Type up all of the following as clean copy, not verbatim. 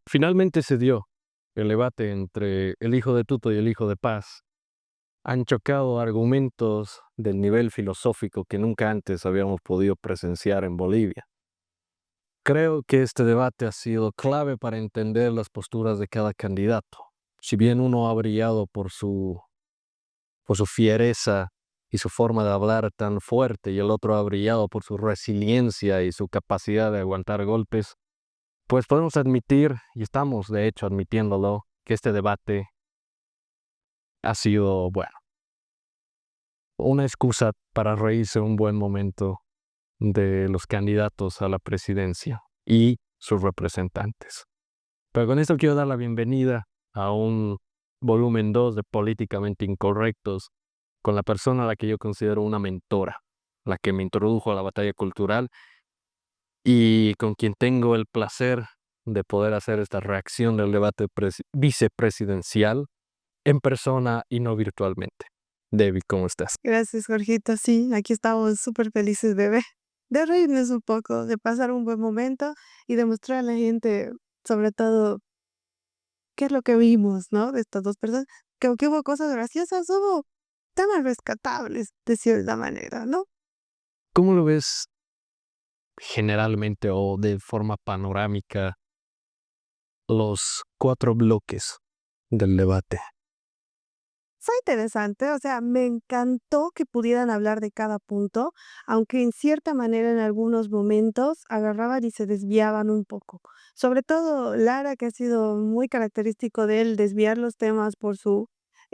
Finalmente se dio el debate entre el hijo de Tuto y el hijo de Paz. Han chocado argumentos del nivel filosófico que nunca antes habíamos podido presenciar en Bolivia. Creo que este debate ha sido clave para entender las posturas de cada candidato. Si bien uno ha brillado por su fiereza y su forma de hablar tan fuerte, y el otro ha brillado por su resiliencia y su capacidad de aguantar golpes, pues podemos admitir, y estamos de hecho admitiéndolo, que este debate ha sido, bueno, una excusa para reírse un buen momento de los candidatos a la presidencia y sus representantes. Pero con esto quiero dar la bienvenida a un volumen 2 de Políticamente Incorrectos con la persona a la que yo considero una mentora, la que me introdujo a la batalla cultural y con quien tengo el placer de poder hacer esta reacción del debate vicepresidencial en persona y no virtualmente. Debbie, ¿cómo estás? Gracias, Jorgito. Sí, aquí estamos súper felices de reírnos un poco, de pasar un buen momento y demostrar a la gente, sobre todo, qué es lo que vimos, ¿no? De estas dos personas. Que aunque hubo cosas graciosas, hubo temas rescatables, de cierta manera, ¿no? ¿Cómo lo ves generalmente o de forma panorámica los 4 bloques del debate? Fue interesante, o sea, me encantó que pudieran hablar de cada punto, aunque en cierta manera en algunos momentos agarraban y se desviaban un poco. Sobre todo Lara, que ha sido muy característico de él desviar los temas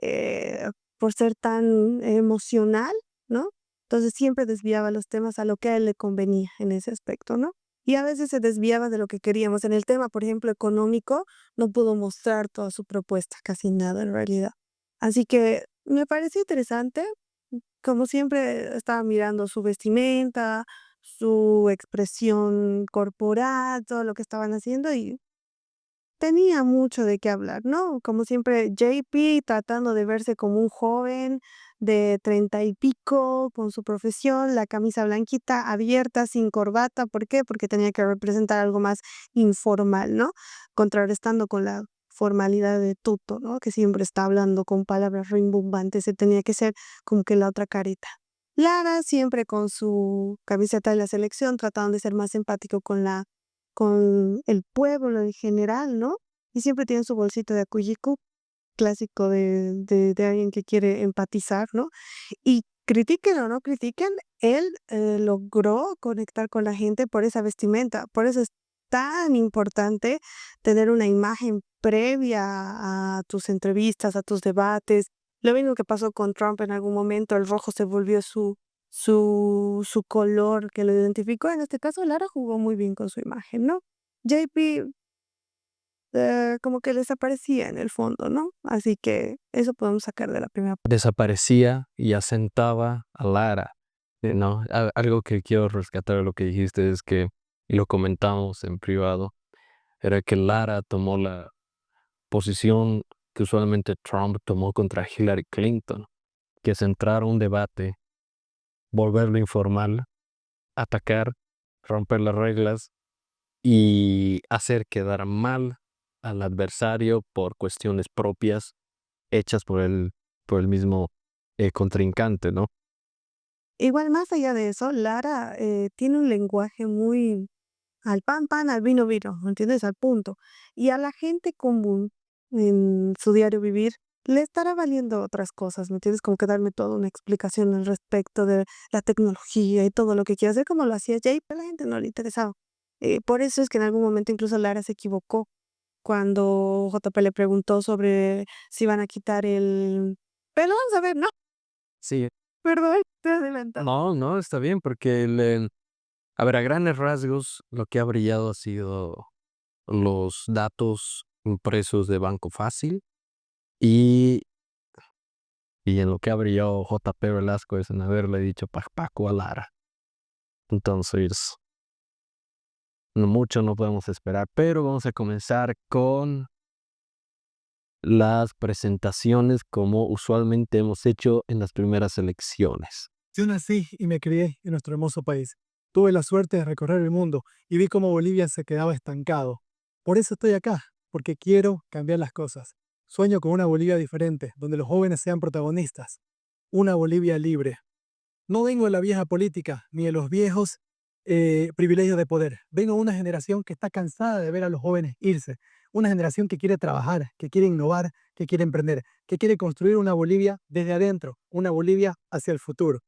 eh, por ser tan emocional, ¿no? Entonces siempre desviaba los temas a lo que a él le convenía en ese aspecto, ¿no? Y a veces se desviaba de lo que queríamos. En el tema, por ejemplo, económico, no pudo mostrar toda su propuesta, casi nada en realidad. Así que me pareció interesante. Como siempre, estaba mirando su vestimenta, su expresión corporal, todo lo que estaban haciendo y tenía mucho de qué hablar, ¿no? Como siempre, JP tratando de verse como un joven de 30 y pico, con su profesión, la camisa blanquita, abierta, sin corbata. ¿Por qué? Porque tenía que representar algo más informal, ¿no? Contrarrestando con la formalidad de Tuto, ¿no? Que siempre está hablando con palabras rimbombantes, se tenía que ser como que la otra carita. Lara siempre con su camiseta de la selección, tratando de ser más empático con el pueblo en general, ¿no? Y siempre tiene su bolsito de Acullicu, clásico de alguien que quiere empatizar, ¿no? Y critiquen o no critiquen, él, logró conectar con la gente por esa vestimenta. Por eso es tan importante tener una imagen previa a tus entrevistas, a tus debates. Lo mismo que pasó con Trump en algún momento, el rojo se volvió su color que lo identificó. En este caso, Lara jugó muy bien con su imagen, ¿no? JP, como que desaparecía en el fondo, ¿no? Así que eso podemos sacar de la primera. Desaparecía y asentaba a Lara, ¿no? Algo que quiero rescatar de lo que dijiste es que, y lo comentamos en privado, era que Lara tomó la posición que usualmente Trump tomó contra Hillary Clinton, que es entrar a un debate, volverlo informal, atacar, romper las reglas y hacer quedar mal al adversario por cuestiones propias hechas por el mismo contrincante, ¿no? Igual, más allá de eso, Lara tiene un lenguaje muy al pan, pan, al vino, vino, ¿me entiendes? Al punto. Y a la gente común en su diario vivir le estará valiendo otras cosas, ¿me entiendes? Como que darme toda una explicación al respecto de la tecnología y todo lo que quiere hacer, como lo hacía Jay, pero a la gente no le interesaba. Por eso es que en algún momento incluso Lara se equivocó cuando JP le preguntó sobre si iban a quitar el... Pero vamos a ver, no, Sí, perdón, te adelanto. no, no, está bien, porque a ver, a grandes rasgos, lo que ha brillado ha sido los datos impresos de Banco Fácil y, y en lo que ha brillado JP Velasco es en haberle dicho Paco a Lara. Entonces, mucho no podemos esperar, pero vamos a comenzar con las presentaciones como usualmente hemos hecho en las primeras elecciones. Yo nací y me crié en nuestro hermoso país. Tuve la suerte de recorrer el mundo y vi cómo Bolivia se quedaba estancado. Por eso estoy acá, porque quiero cambiar las cosas. Sueño con una Bolivia diferente, donde los jóvenes sean protagonistas. Una Bolivia libre. No vengo de la vieja política, ni de los viejos privilegios de poder. Vengo de una generación que está cansada de ver a los jóvenes irse. Una generación que quiere trabajar, que quiere innovar, que quiere emprender, que quiere construir una Bolivia desde adentro, una Bolivia hacia el futuro.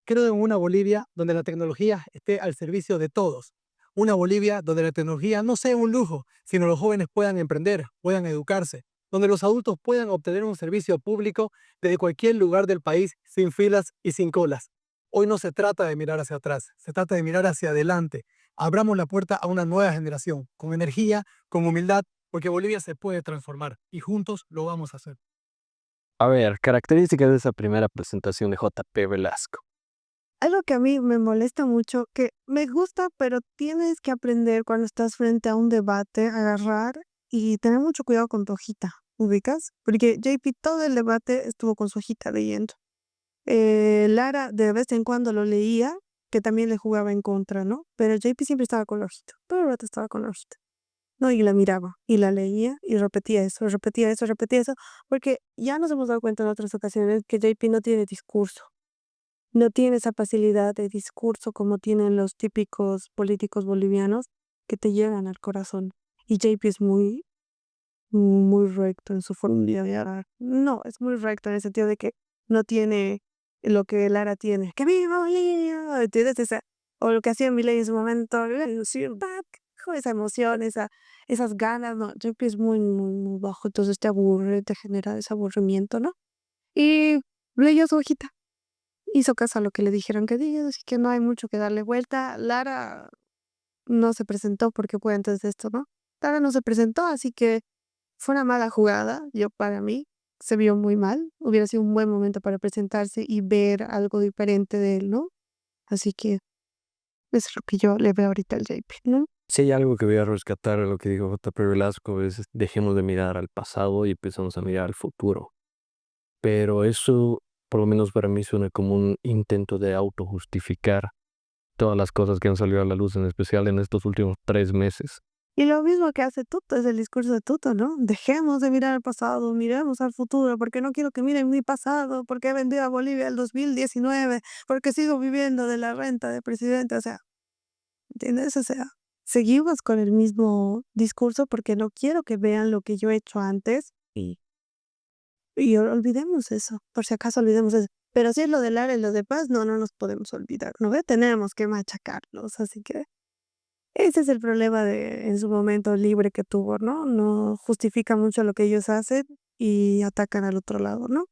Creo en una Bolivia donde la tecnología esté al servicio de todos. Una Bolivia donde la tecnología no sea un lujo, sino los jóvenes puedan emprender, puedan educarse, donde los adultos puedan obtener un servicio público desde cualquier lugar del país sin filas y sin colas. Hoy no se trata de mirar hacia atrás, se trata de mirar hacia adelante. Abramos la puerta a una nueva generación, con energía, con humildad, porque Bolivia se puede transformar y juntos lo vamos a hacer. A ver, características de esa primera presentación de JP Velasco. Algo que a mí me molesta mucho, que me gusta, pero tienes que aprender cuando estás frente a un debate, agarrar y tener mucho cuidado con tu hojita, ¿ubicas? Porque JP todo el debate estuvo con su hojita leyendo. Lara de vez en cuando lo leía, que también le jugaba en contra, ¿no? Pero JP siempre estaba con la hojita, todo el rato estaba con la hojita. No, y la miraba, y la leía, y repetía eso, repetía eso, repetía eso, porque ya nos hemos dado cuenta en otras ocasiones que JP no tiene discurso. No tiene esa facilidad de discurso como tienen los típicos políticos bolivianos que te llegan al corazón. Y JP es muy recto en su forma de hablar. No, es muy recto en el sentido de que no tiene lo que Lara tiene. ¡Que viva Bolivia! ¿Entiendes? O lo que hacía Milei en su momento, esa emoción, esas ganas, no, JP es muy bajo, entonces te aburre, te genera ese aburrimiento, ¿no? Y leyó su hojita. Hizo caso a lo que le dijeron que diga, así que no hay mucho que darle vuelta. Lara no se presentó porque fue antes de esto, ¿no? Lara no se presentó, así que fue una mala jugada, para mí, se vio muy mal. Hubiera sido un buen momento para presentarse y ver algo diferente de él, ¿no? Así que eso es lo que yo le veo ahorita al JP, ¿no? Si hay algo que voy a rescatar de lo que dijo JP Velasco es dejemos de mirar al pasado y empezamos a mirar al futuro. Pero eso, por lo menos para mí, suena como un intento de autojustificar todas las cosas que han salido a la luz, en especial en estos últimos 3 meses. Y lo mismo que hace Tuto, es el discurso de Tuto, ¿no? Dejemos de mirar al pasado, miremos al futuro, porque no quiero que miren mi pasado, porque he vendido a Bolivia el 2019, porque sigo viviendo de la renta de presidente, o sea, ¿entiendes? O sea, seguimos con el mismo discurso porque no quiero que vean lo que yo he hecho antes y olvidemos eso, por si acaso olvidemos eso. Pero si es lo de Lara y lo de Paz, no nos podemos olvidar, ¿no ve? Tenemos que machacarlos, así que ese es el problema de en su momento libre que tuvo, ¿no? No justifica mucho lo que ellos hacen y atacan al otro lado, ¿no?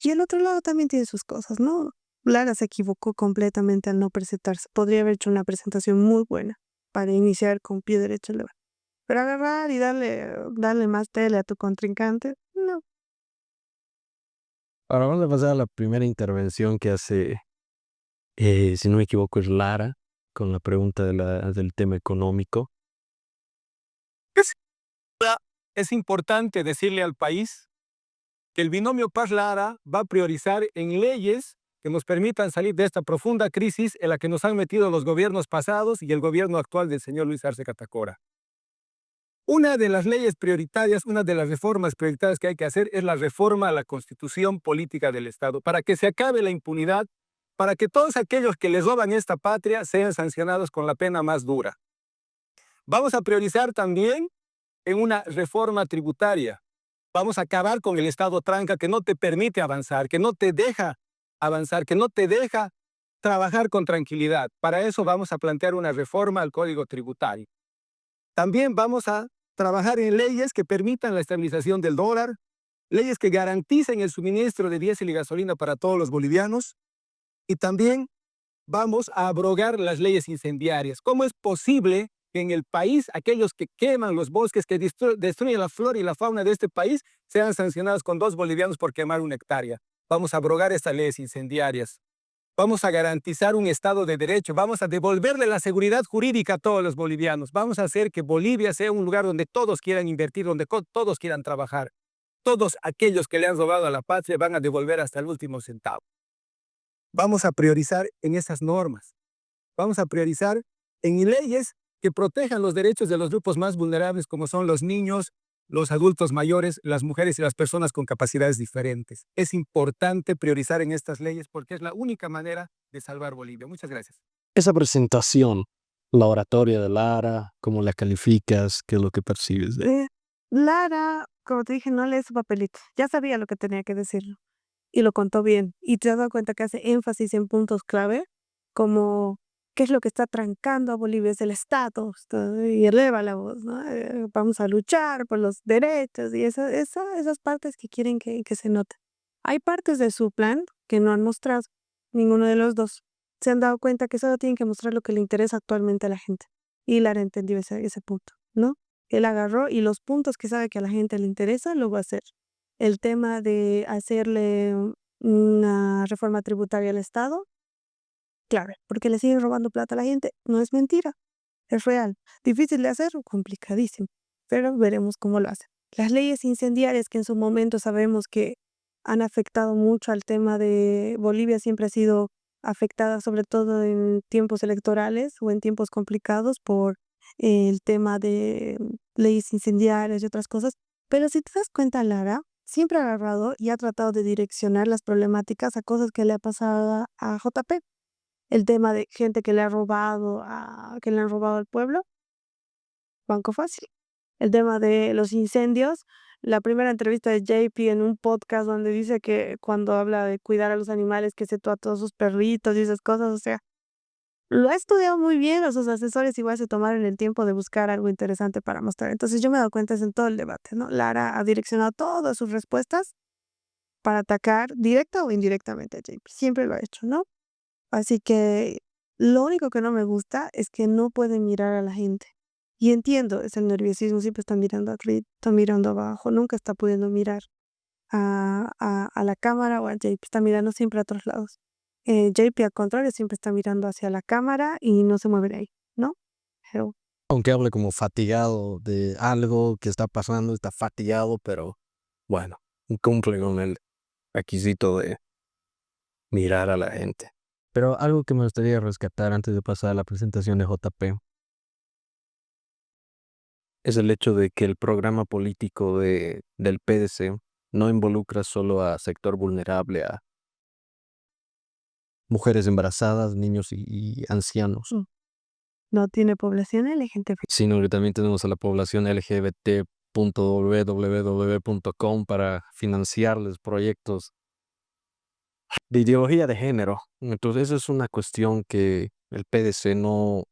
Y el otro lado también tiene sus cosas, ¿no? Lara se equivocó completamente al no presentarse. Podría haber hecho una presentación muy buena para iniciar con pie derecho el debate. Pero agarrar y darle más tele a tu contrincante, no. Ahora vamos a pasar a la primera intervención que hace, si no me equivoco, es Lara, con la pregunta del tema económico. Es importante decirle al país que el binomio Paz-Lara va a priorizar en leyes que nos permitan salir de esta profunda crisis en la que nos han metido los gobiernos pasados y el gobierno actual del señor Luis Arce Catacora. Una de las leyes prioritarias, una de las reformas prioritarias que hay que hacer es la reforma a la Constitución Política del Estado, para que se acabe la impunidad, para que todos aquellos que les roban esta patria sean sancionados con la pena más dura. Vamos a priorizar también en una reforma tributaria. Vamos a acabar con el Estado tranca que no te permite avanzar, que no te deja avanzar, que no te deja trabajar con tranquilidad. Para eso vamos a plantear una reforma al Código Tributario. También vamos a trabajar en leyes que permitan la estabilización del dólar, leyes que garanticen el suministro de diésel y gasolina para todos los bolivianos, y también vamos a abrogar las leyes incendiarias. ¿Cómo es posible que en el país aquellos que queman los bosques, que destruyen la flora y la fauna de este país, sean sancionados con 2 bolivianos por quemar 1 hectárea? Vamos a abrogar estas leyes incendiarias. Vamos a garantizar un Estado de Derecho. Vamos a devolverle la seguridad jurídica a todos los bolivianos. Vamos a hacer que Bolivia sea un lugar donde todos quieran invertir, donde todos quieran trabajar. Todos aquellos que le han robado a la patria van a devolver hasta el último centavo. Vamos a priorizar en esas normas. Vamos a priorizar en leyes que protejan los derechos de los grupos más vulnerables, como son los niños, los adultos mayores, las mujeres y las personas con capacidades diferentes. Es importante priorizar en estas leyes porque es la única manera de salvar Bolivia. Muchas gracias. Esa presentación, la oratoria de Lara, ¿cómo la calificas? ¿Qué es lo que percibes de? Lara, como te dije, no lee su papelito. Ya sabía lo que tenía que decirlo y lo contó bien. Y te has dado cuenta que hace énfasis en puntos clave, como qué es lo que está trancando a Bolivia, es el Estado, y eleva la voz, ¿no? Vamos a luchar por los derechos y esas partes que quieren que se noten. Hay partes de su plan que no han mostrado, ninguno de los dos. Se han dado cuenta que solo tienen que mostrar lo que le interesa actualmente a la gente. Y Lara entendió ese punto, ¿no? Él agarró y los puntos que sabe que a la gente le interesa, lo va a hacer. El tema de hacerle una reforma tributaria al Estado, claro, porque le siguen robando plata a la gente, no es mentira, es real. Difícil de hacer, complicadísimo, pero veremos cómo lo hacen. Las leyes incendiarias que en su momento sabemos que han afectado mucho al tema de Bolivia, siempre ha sido afectada sobre todo en tiempos electorales o en tiempos complicados por el tema de leyes incendiarias y otras cosas. Pero si te das cuenta, Lara siempre ha agarrado y ha tratado de direccionar las problemáticas a cosas que le ha pasado a JP. El tema de gente que le ha robado, que le han robado al pueblo, banco fácil. El tema de los incendios, la primera entrevista de JP en un podcast donde dice que cuando habla de cuidar a los animales, que se a todos sus perritos y esas cosas, o sea, lo ha estudiado muy bien, o sus asesores igual se tomaron el tiempo de buscar algo interesante para mostrar. Entonces yo me he dado cuenta es en todo el debate, ¿no? Lara ha direccionado todas sus respuestas para atacar directa o indirectamente a JP. Siempre lo ha hecho, ¿no? Así que lo único que no me gusta es que no puede mirar a la gente. Y entiendo, es el nerviosismo, siempre está mirando arriba, está mirando abajo, nunca está pudiendo mirar a la cámara o a JP, está mirando siempre a otros lados. JP, al contrario, siempre está mirando hacia la cámara y no se mueve de ahí, ¿no? Pero Aunque hable como fatigado de algo que está pasando, está fatigado, pero bueno, cumple con el requisito de mirar a la gente. Pero algo que me gustaría rescatar antes de pasar a la presentación de JP es el hecho de que el programa político del PDC no involucra solo a sector vulnerable, a mujeres embarazadas, niños y ancianos, no tiene población LGTB. sino que también tenemos a la población LGBT.www.com para financiarles proyectos de ideología de género. Entonces, esa es una cuestión que el PDC no,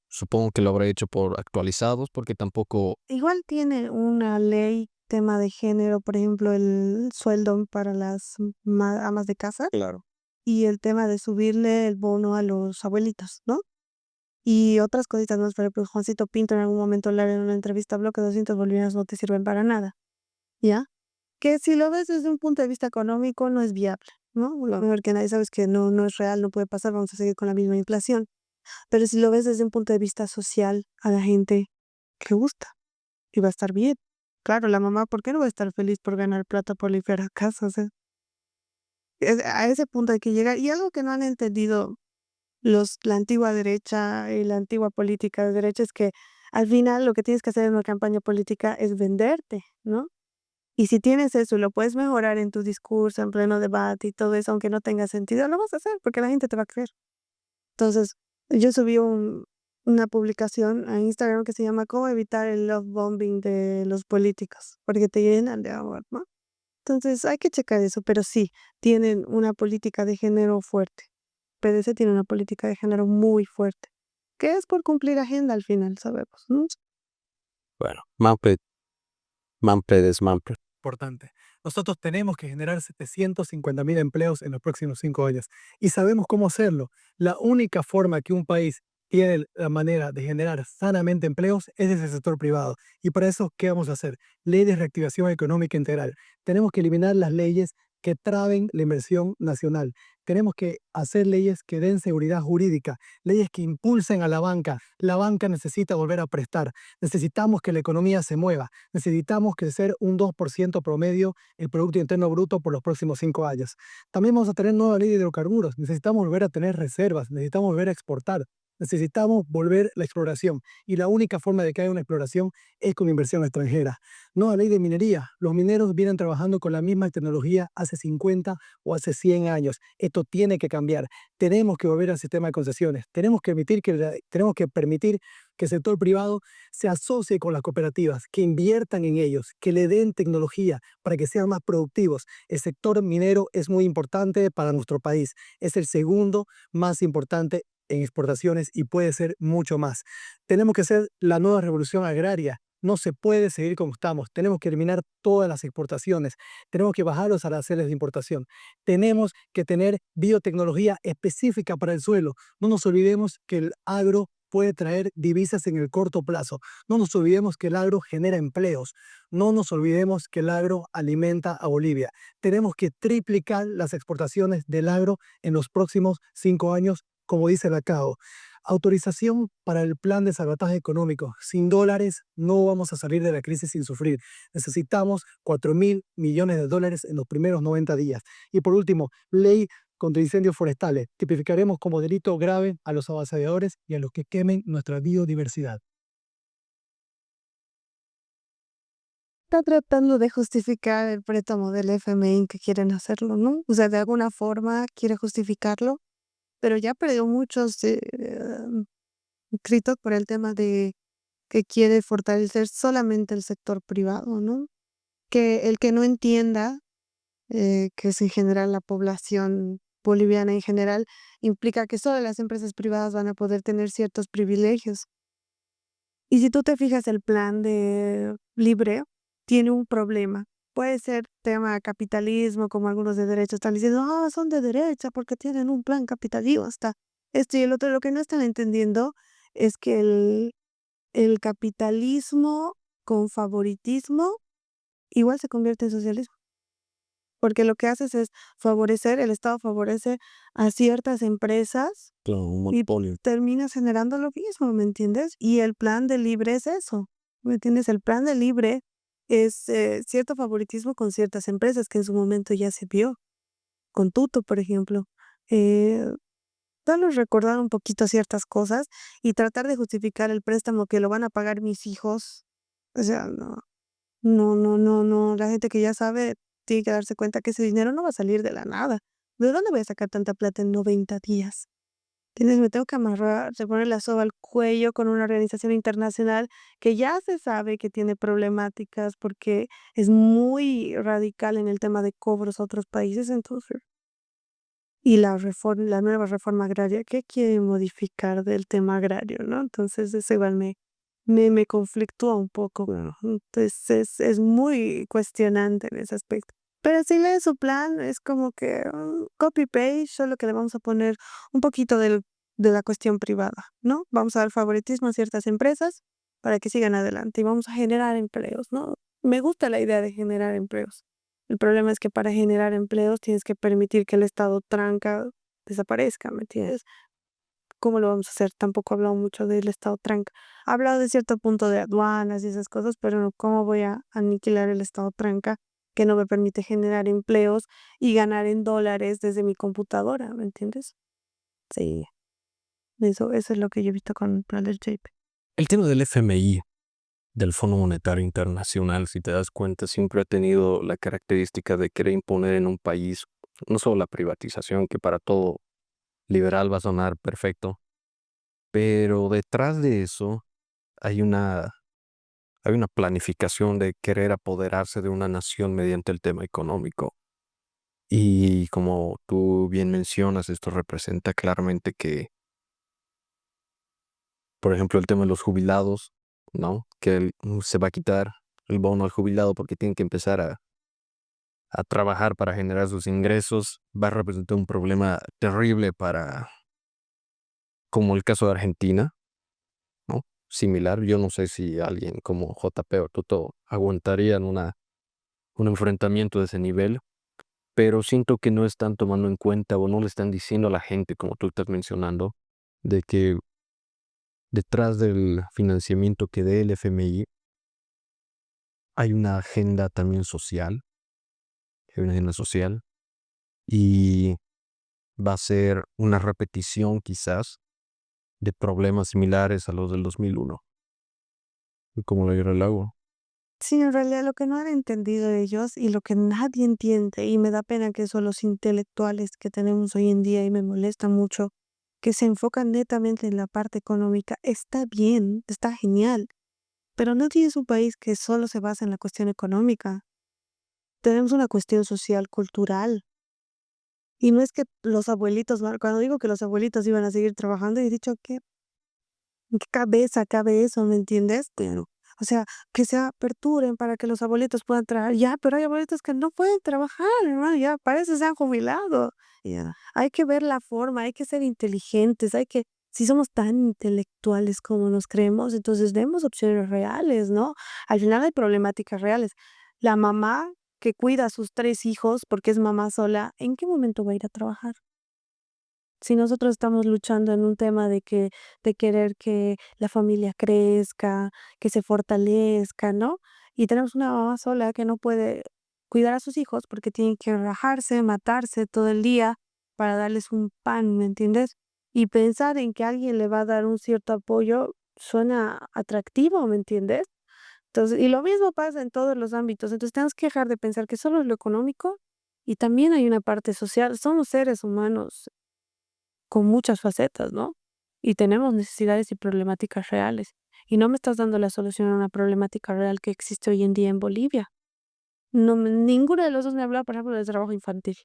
supongo que lo habrá hecho por actualizados, porque tampoco, Igual tiene una ley, tema de género, por ejemplo, el sueldo para las amas de casa claro, y el tema de subirle el bono a los abuelitos, ¿no? Y otras cositas más, por ejemplo, Juancito Pinto en algún momento le en una entrevista habló que 200 bolivianos no te sirven para nada, ¿ya? Que si lo ves desde un punto de vista económico no es viable, ¿no? Lo mejor que nadie sabe es que no es real, no puede pasar, vamos a seguir con la misma inflación. Pero si lo ves desde un punto de vista social, a la gente le gusta y va a estar bien. Claro, la mamá, ¿por qué no va a estar feliz por ganar plata por limpiar a casa? O sea, a ese punto hay que llegar. Y algo que no han entendido la antigua derecha y la antigua política de derecha es que al final lo que tienes que hacer en una campaña política es venderte, ¿no? Y si tienes eso y lo puedes mejorar en tu discurso, en pleno debate y todo eso, aunque no tenga sentido, lo vas a hacer porque la gente te va a creer. Entonces, yo subí una publicación a Instagram que se llama ¿Cómo evitar el love bombing de los políticos? Porque te llenan de amor, ¿no? Entonces, hay que checar eso, pero sí, tienen una política de género fuerte. PDC tiene una política de género muy fuerte, que es por cumplir agenda al final, sabemos, ¿no? bueno, Manfred es Manfred. Importante. Nosotros tenemos que generar 750.000 empleos en los próximos 5 años y sabemos cómo hacerlo. La única forma que un país tiene la manera de generar sanamente empleos es desde el sector privado. Y para eso, ¿qué vamos a hacer? Ley de reactivación económica integral. Tenemos que eliminar las leyes que traben la inversión nacional. Tenemos que hacer leyes que den seguridad jurídica, leyes que impulsen a la banca. La banca necesita volver a prestar. Necesitamos que la economía se mueva. Necesitamos crecer un 2% promedio el Producto Interno Bruto por los próximos 5 años. También vamos a tener nueva ley de hidrocarburos. Necesitamos volver a tener reservas. Necesitamos volver a exportar. Necesitamos volver la exploración y la única forma de que haya una exploración es con inversión extranjera. No la ley de minería. Los mineros vienen trabajando con la misma tecnología hace 50 o hace 100 años. Esto tiene que cambiar. Tenemos que volver al sistema de concesiones. Tenemos que permitir que el sector privado se asocie con las cooperativas, que inviertan en ellos, que le den tecnología para que sean más productivos. El sector minero es muy importante para nuestro país. Es el segundo más importante en exportaciones y puede ser mucho más. Tenemos que hacer la nueva revolución agraria. No se puede seguir como estamos. Tenemos que eliminar todas las exportaciones. Tenemos que bajar los aranceles de importación. Tenemos que tener biotecnología específica para el suelo. No nos olvidemos que el agro puede traer divisas en el corto plazo. No nos olvidemos que el agro genera empleos. No nos olvidemos que el agro alimenta a Bolivia. Tenemos que triplicar las exportaciones del agro en los próximos 5 años, como dice la CAO. Autorización para el plan de salvataje económico. Sin dólares no vamos a salir de la crisis sin sufrir. Necesitamos 4.000 millones de dólares en los primeros 90 días. Y por último, ley contra incendios forestales. Tipificaremos como delito grave a los avasalladores y a los que quemen nuestra biodiversidad. Está tratando de justificar el préstamo del FMI que quieren hacerlo, ¿no? O sea, de alguna forma quiere justificarlo, pero ya perdió muchos escritos por el tema de que quiere fortalecer solamente el sector privado, ¿no? Que el que no entienda que es en general la población boliviana en general, implica que solo las empresas privadas van a poder tener ciertos privilegios. Y si tú te fijas, el plan de Libre tiene un problema. Puede ser tema capitalismo, como algunos de derecha están diciendo, son de derecha porque tienen un plan capitalista. Esto y el otro, lo que no están entendiendo es que el capitalismo con favoritismo igual se convierte en socialismo. Porque lo que haces es favorecer, el Estado favorece a ciertas empresas Claro, un y monopolio. terminas generando lo mismo, ¿me entiendes? Y el plan de Libre es eso, ¿me entiendes? El plan de Libre es cierto favoritismo con ciertas empresas que en su momento ya se vio, con Tuto, por ejemplo. Eh, Darles recordar un poquito ciertas cosas y tratar de justificar el préstamo que lo van a pagar mis hijos. O sea, no. La gente que ya sabe tiene que darse cuenta que ese dinero no va a salir de la nada. ¿De dónde voy a sacar tanta plata en 90 días? Tienes, me tengo que amarrar, se pone la soga al cuello con una organización internacional que ya se sabe que tiene problemáticas porque es muy radical en el tema de cobros a otros países, entonces. Y la nueva reforma agraria, ¿qué quiere modificar del tema agrario, no? Entonces, eso igual me conflictúa un poco. Claro. Entonces, es muy cuestionante en ese aspecto. Pero si lees su plan, es como que copy-paste, solo que le vamos a poner un poquito de la cuestión privada, ¿no? Vamos a dar favoritismo a ciertas empresas para que sigan adelante y vamos a generar empleos, ¿no? Me gusta la idea de generar empleos. El problema es que para generar empleos tienes que permitir que el Estado tranca desaparezca, ¿me entiendes? ¿Cómo lo vamos a hacer? Tampoco he hablado mucho del Estado tranca. Ha hablado de cierto punto de aduanas y esas cosas, pero no, ¿cómo voy a aniquilar el Estado tranca que no me permite generar empleos y ganar en dólares desde mi computadora? ¿Me entiendes? Sí, eso es lo que yo he visto con el plan del JP. El tema del FMI, del Fondo Monetario Internacional, si te das cuenta, siempre ha tenido la característica de querer imponer en un país no solo la privatización, que para todo liberal va a sonar perfecto, pero detrás de eso hay una planificación de querer apoderarse de una nación mediante el tema económico. Y como tú bien mencionas, esto representa claramente que, por ejemplo, el tema de los jubilados, ¿no? Que se va a quitar el bono al jubilado porque tienen que empezar a trabajar para generar sus ingresos, va a representar un problema terrible como el caso de Argentina, ¿no? Similar, yo no sé si alguien como JP o Tuto aguantarían un enfrentamiento de ese nivel, pero siento que no están tomando en cuenta o no le están diciendo a la gente, como tú estás mencionando, de que detrás del financiamiento que dé el FMI hay una agenda también social, y va a ser una repetición quizás de problemas similares a los del 2001, como la guerra del agua. Sí, en realidad lo que no han entendido ellos y lo que nadie entiende, y me da pena que eso los intelectuales que tenemos hoy en día, y me molesta mucho, que se enfocan netamente en la parte económica, está bien, está genial, pero no tienes un país que solo se basa en la cuestión económica. Tenemos una cuestión social, cultural. Y no es que los abuelitos, cuando digo que los abuelitos iban a seguir trabajando, he dicho que ¿en qué cabeza cabe eso? ¿Me entiendes? Claro. O sea, que se aperturen para que los abuelitos puedan trabajar. Ya, pero hay abuelitos que no pueden trabajar, hermano, ya, para eso se han jubilado. Ya. Hay que ver la forma, hay que ser inteligentes, si somos tan intelectuales como nos creemos, entonces demos opciones reales, ¿no? Al final hay problemáticas reales. La mamá que cuida a sus 3 hijos porque es mamá sola, ¿en qué momento va a ir a trabajar? Si nosotros estamos luchando en un tema de querer que la familia crezca, que se fortalezca, ¿no? Y tenemos una mamá sola que no puede cuidar a sus hijos porque tiene que rajarse, matarse todo el día para darles un pan, ¿me entiendes? Y pensar en que alguien le va a dar un cierto apoyo suena atractivo, ¿me entiendes? Entonces, y lo mismo pasa en todos los ámbitos. Entonces, tenemos que dejar de pensar que solo es lo económico y también hay una parte social. Somos seres humanos con muchas facetas, ¿no? Y tenemos necesidades y problemáticas reales. Y no me estás dando la solución a una problemática real que existe hoy en día en Bolivia. No, ninguno de los dos me ha hablado, por ejemplo, del trabajo infantil.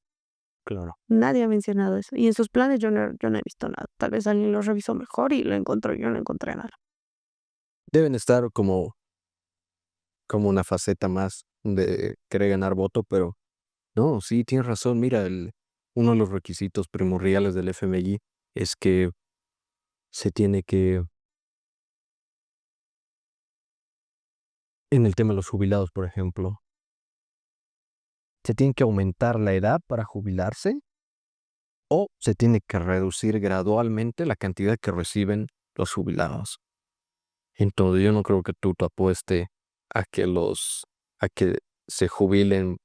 Claro. Nadie ha mencionado eso. Y en sus planes yo no he visto nada. Tal vez alguien lo revisó mejor y lo encontró. Yo no encontré nada. Deben estar como una faceta más de querer ganar voto, pero no, sí, tienes razón. Mira, uno de los requisitos primordiales del FMI es que se tiene que, en el tema de los jubilados, por ejemplo, se tiene que aumentar la edad para jubilarse o se tiene que reducir gradualmente la cantidad que reciben los jubilados. Entonces yo no creo que tú te apueste a que se jubilen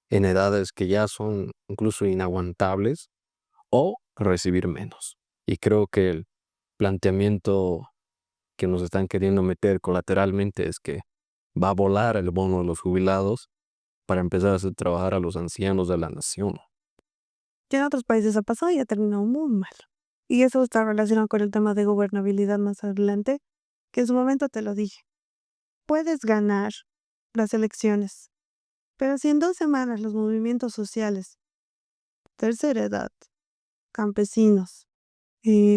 en edades que ya son incluso inaguantables o recibir menos. Y creo que el planteamiento que nos están queriendo meter colateralmente es que va a volar el bono de los jubilados para empezar a hacer trabajar a los ancianos de la nación. Ya en otros países ha pasado y ha terminado muy mal. Y eso está relacionado con el tema de gobernabilidad más adelante, que en su momento te lo dije. Puedes ganar las elecciones, pero si en 2 semanas los movimientos sociales, tercera edad, campesinos,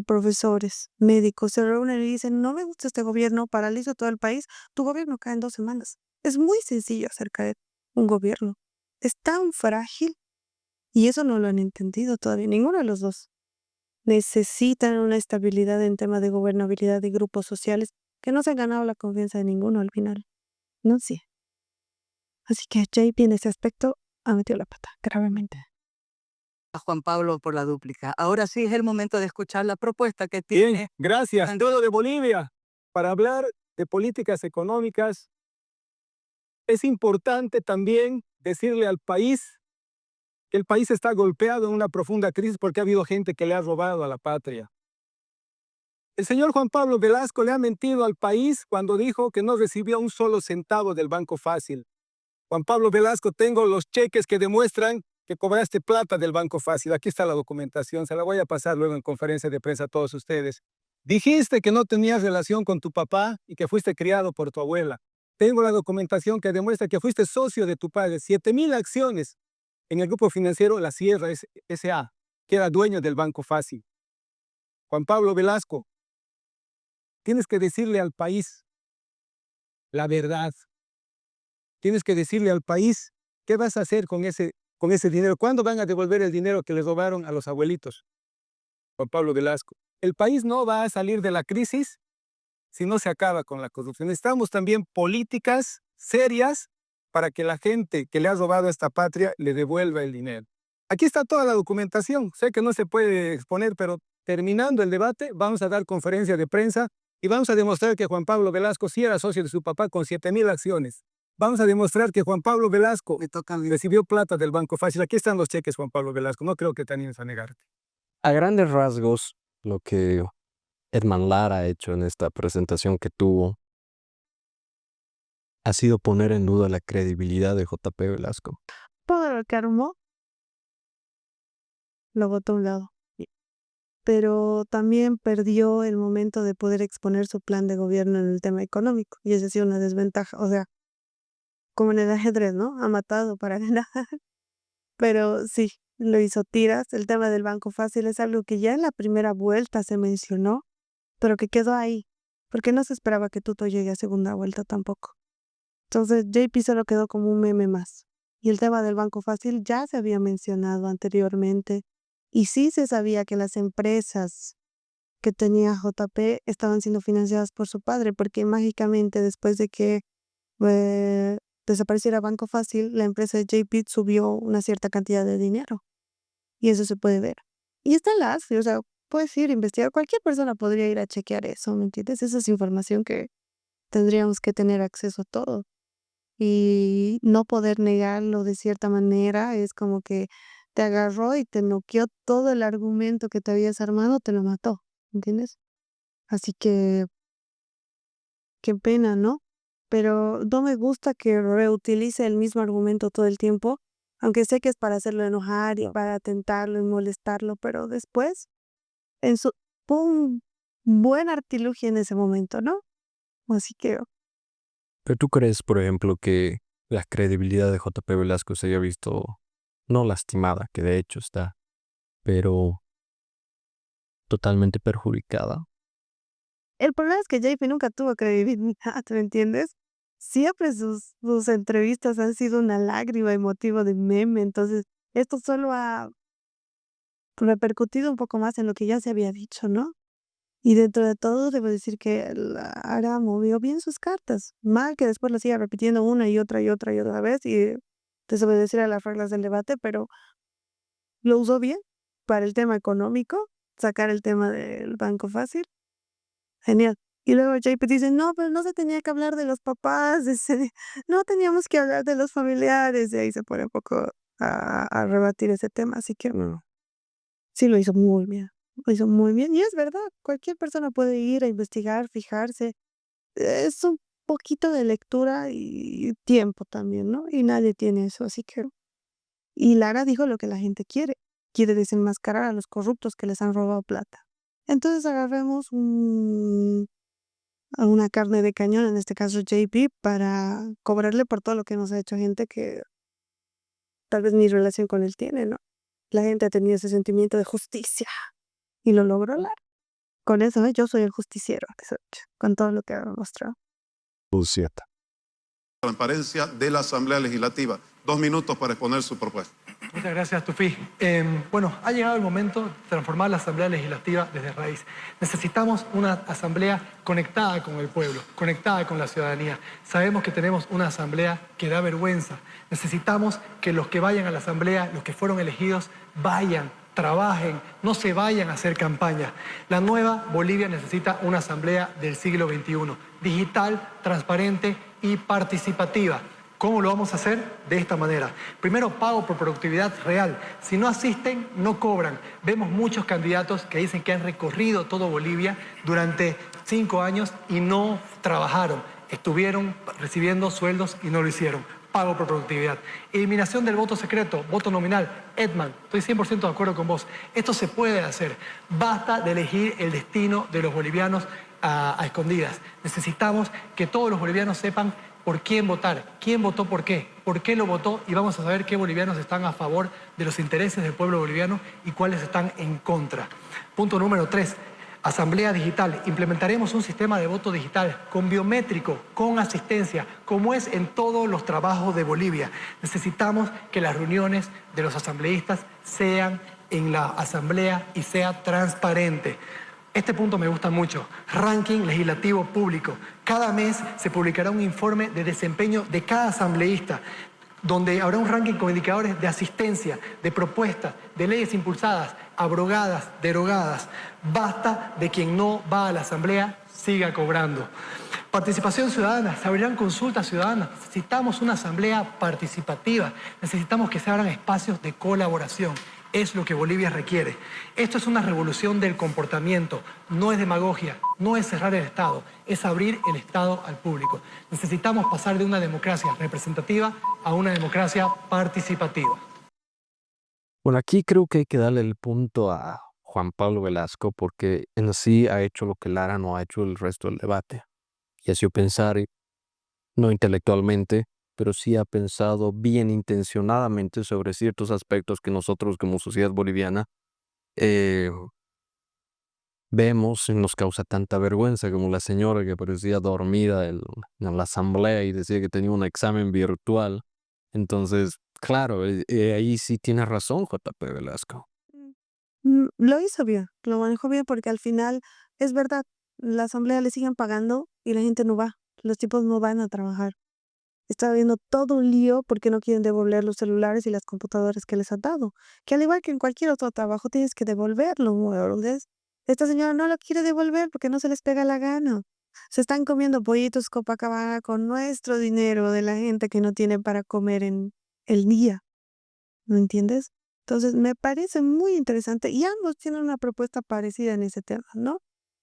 profesores, médicos se reúnen y dicen, no me gusta este gobierno, paralizo todo el país, tu gobierno cae en 2 semanas. Es muy sencillo hacer caer un gobierno. Es tan frágil y eso no lo han entendido todavía, ninguno de los dos. Necesitan una estabilidad en tema de gobernabilidad de grupos sociales que no se han ganado la confianza de ninguno al final. No sé. Así que JP en ese aspecto ha metido la pata gravemente. A Juan Pablo por la dúplica. Ahora sí es el momento de escuchar la propuesta que Bien, tiene. gracias. Todo de Bolivia. Para hablar de políticas económicas, es importante también decirle al país que el país está golpeado en una profunda crisis porque ha habido gente que le ha robado a la patria. El señor Juan Pablo Velasco le ha mentido al país cuando dijo que no recibió un solo centavo del Banco Fácil. Juan Pablo Velasco, tengo los cheques que demuestran que cobraste plata del Banco Fácil. Aquí está la documentación, se la voy a pasar luego en conferencia de prensa a todos ustedes. Dijiste que no tenías relación con tu papá y que fuiste criado por tu abuela. Tengo la documentación que demuestra que fuiste socio de tu padre, 7,000 acciones en el grupo financiero La Sierra S.A., que era dueño del Banco Fácil. Juan Pablo Velasco, tienes que decirle al país la verdad. Tienes que decirle al país qué vas a hacer con ese dinero. ¿Cuándo van a devolver el dinero que les robaron a los abuelitos? Juan Pablo Velasco. El país no va a salir de la crisis si no se acaba con la corrupción. Necesitamos también políticas serias para que la gente que le ha robado a esta patria le devuelva el dinero. Aquí está toda la documentación. Sé que no se puede exponer, pero terminando el debate vamos a dar conferencia de prensa y vamos a demostrar que Juan Pablo Velasco sí era socio de su papá con 7,000 acciones. Vamos a demostrar que Juan Pablo Velasco recibió plata del Banco Fácil. Aquí están los cheques, Juan Pablo Velasco. No creo que te animes a negarte. A grandes rasgos, lo que Edman Lara ha hecho en esta presentación que tuvo ha sido poner en duda la credibilidad de JP Velasco. Todo lo que armó lo botó a un lado. Pero también perdió el momento de poder exponer su plan de gobierno en el tema económico. Y esa ha sido una desventaja. O sea, como en el ajedrez, ¿no? Ha matado para ganar. Pero sí, lo hizo tiras. El tema del banco fácil es algo que ya en la primera vuelta se mencionó, pero que quedó ahí. Porque no se esperaba que Tuto llegue a segunda vuelta tampoco. Entonces JP solo quedó como un meme más. Y el tema del banco fácil ya se había mencionado anteriormente. Y sí se sabía que las empresas que tenía JP estaban siendo financiadas por su padre, porque mágicamente después de que desapareciera Banco Fácil, la empresa de JP subió una cierta cantidad de dinero. Y eso se puede ver. Y está en la ASFI, o sea, puedes ir a investigar. Cualquier persona podría ir a chequear eso, ¿me entiendes? Esa es información que tendríamos que tener acceso a todo. Y no poder negarlo de cierta manera es como que te agarró y te noqueó todo el argumento que te habías armado, te lo mató, ¿entiendes? Así que qué pena, ¿no? Pero no me gusta que reutilice el mismo argumento todo el tiempo, aunque sé que es para hacerlo enojar y para tentarlo y molestarlo, pero después fue un buen artilugio en ese momento, ¿no? Así que ¿Pero tú crees, por ejemplo, que la credibilidad de JP Velasco se haya visto no lastimada, que de hecho está, pero totalmente perjudicada? el problema es que JP nunca tuvo credibilidad, ¿me entiendes? Siempre sus entrevistas han sido una lágrima y motivo de meme, entonces esto solo ha repercutido un poco más en lo que ya se había dicho, ¿no? Y dentro de todo, debo decir que Lara movió bien sus cartas. Mal que después lo siga repitiendo una y otra y otra y otra vez y desobedecer a las reglas del debate, pero lo usó bien para el tema económico, sacar el tema del banco fácil. Genial. Y luego JP dice, no, pero no se tenía que hablar de los papás, no teníamos que hablar de los familiares, y ahí se pone un poco a rebatir ese tema, así que sí lo hizo muy bien, lo hizo muy bien, y es verdad, cualquier persona puede ir a investigar, fijarse, es un poquito de lectura y tiempo también, ¿no? Y nadie tiene eso, así que, y Lara dijo lo que la gente quiere desenmascarar a los corruptos que les han robado plata. Entonces agarremos a una carne de cañón, en este caso JP, para cobrarle por todo lo que nos ha hecho gente que tal vez ni relación con él tiene, ¿no? La gente ha tenido ese sentimiento de justicia y lo logró Lara. Con eso, yo soy el justiciero, con todo lo que ha mostrado. Transparencia de la Asamblea Legislativa. 2 minutos para exponer su propuesta. Muchas gracias, Tufi. Bueno, ha llegado el momento de transformar la Asamblea Legislativa desde raíz. Necesitamos una asamblea conectada con el pueblo, conectada con la ciudadanía. Sabemos que tenemos una asamblea que da vergüenza. Necesitamos que los que vayan a la asamblea, los que fueron elegidos, vayan, trabajen, no se vayan a hacer campaña. La nueva Bolivia necesita una asamblea del siglo XXI, digital, transparente y participativa. ¿Cómo lo vamos a hacer? De esta manera. Primero, pago por productividad real. Si no asisten, no cobran. Vemos muchos candidatos que dicen que han recorrido todo Bolivia durante 5 años y no trabajaron. Estuvieron recibiendo sueldos y no lo hicieron. Pago por productividad. Eliminación del voto secreto, voto nominal. Edman, estoy 100% de acuerdo con vos. Esto se puede hacer. Basta de elegir el destino de los bolivianos a escondidas. Necesitamos que todos los bolivianos sepan por quién votar, quién votó por qué lo votó, y vamos a saber qué bolivianos están a favor de los intereses del pueblo boliviano y cuáles están en contra. Punto número 3, asamblea digital. Implementaremos un sistema de voto digital con biométrico, con asistencia, como es en todos los trabajos de Bolivia. Necesitamos que las reuniones de los asambleístas sean en la asamblea y sea transparente. Este punto me gusta mucho. Ranking legislativo público. Cada mes se publicará un informe de desempeño de cada asambleísta, donde habrá un ranking con indicadores de asistencia, de propuestas, de leyes impulsadas, abrogadas, derogadas. Basta de quien no va a la asamblea siga cobrando. Participación ciudadana, se abrirán consultas ciudadanas. Necesitamos una asamblea participativa, necesitamos que se abran espacios de colaboración. Es lo que Bolivia requiere. Esto es una revolución del comportamiento, no es demagogia, no es cerrar el Estado, es abrir el Estado al público. Necesitamos pasar de una democracia representativa a una democracia participativa. Bueno, aquí creo que hay que darle el punto a Juan Pablo Velasco porque en sí ha hecho lo que Lara no ha hecho el resto del debate. Y ha sido pensar, no intelectualmente, pero sí ha pensado bien intencionadamente sobre ciertos aspectos que nosotros como sociedad boliviana eh, vemos y nos causa tanta vergüenza, como la señora que parecía dormida en la asamblea y decía que tenía un examen virtual. Entonces, claro, ahí sí tiene razón JP Velasco. Lo hizo bien, lo manejó bien porque al final es verdad, la asamblea le siguen pagando y la gente no va, los tipos no van a trabajar. Está habiendo todo un lío porque no quieren devolver los celulares y las computadoras que les han dado, que al igual que en cualquier otro trabajo tienes que devolverlo, ¿ves? Esta señora no lo quiere devolver porque no se les pega la gana. Se están comiendo pollitos Copacabana con nuestro dinero de la gente que no tiene para comer en el día. ¿No entiendes? Entonces, me parece muy interesante y ambos tienen una propuesta parecida en ese tema, ¿no?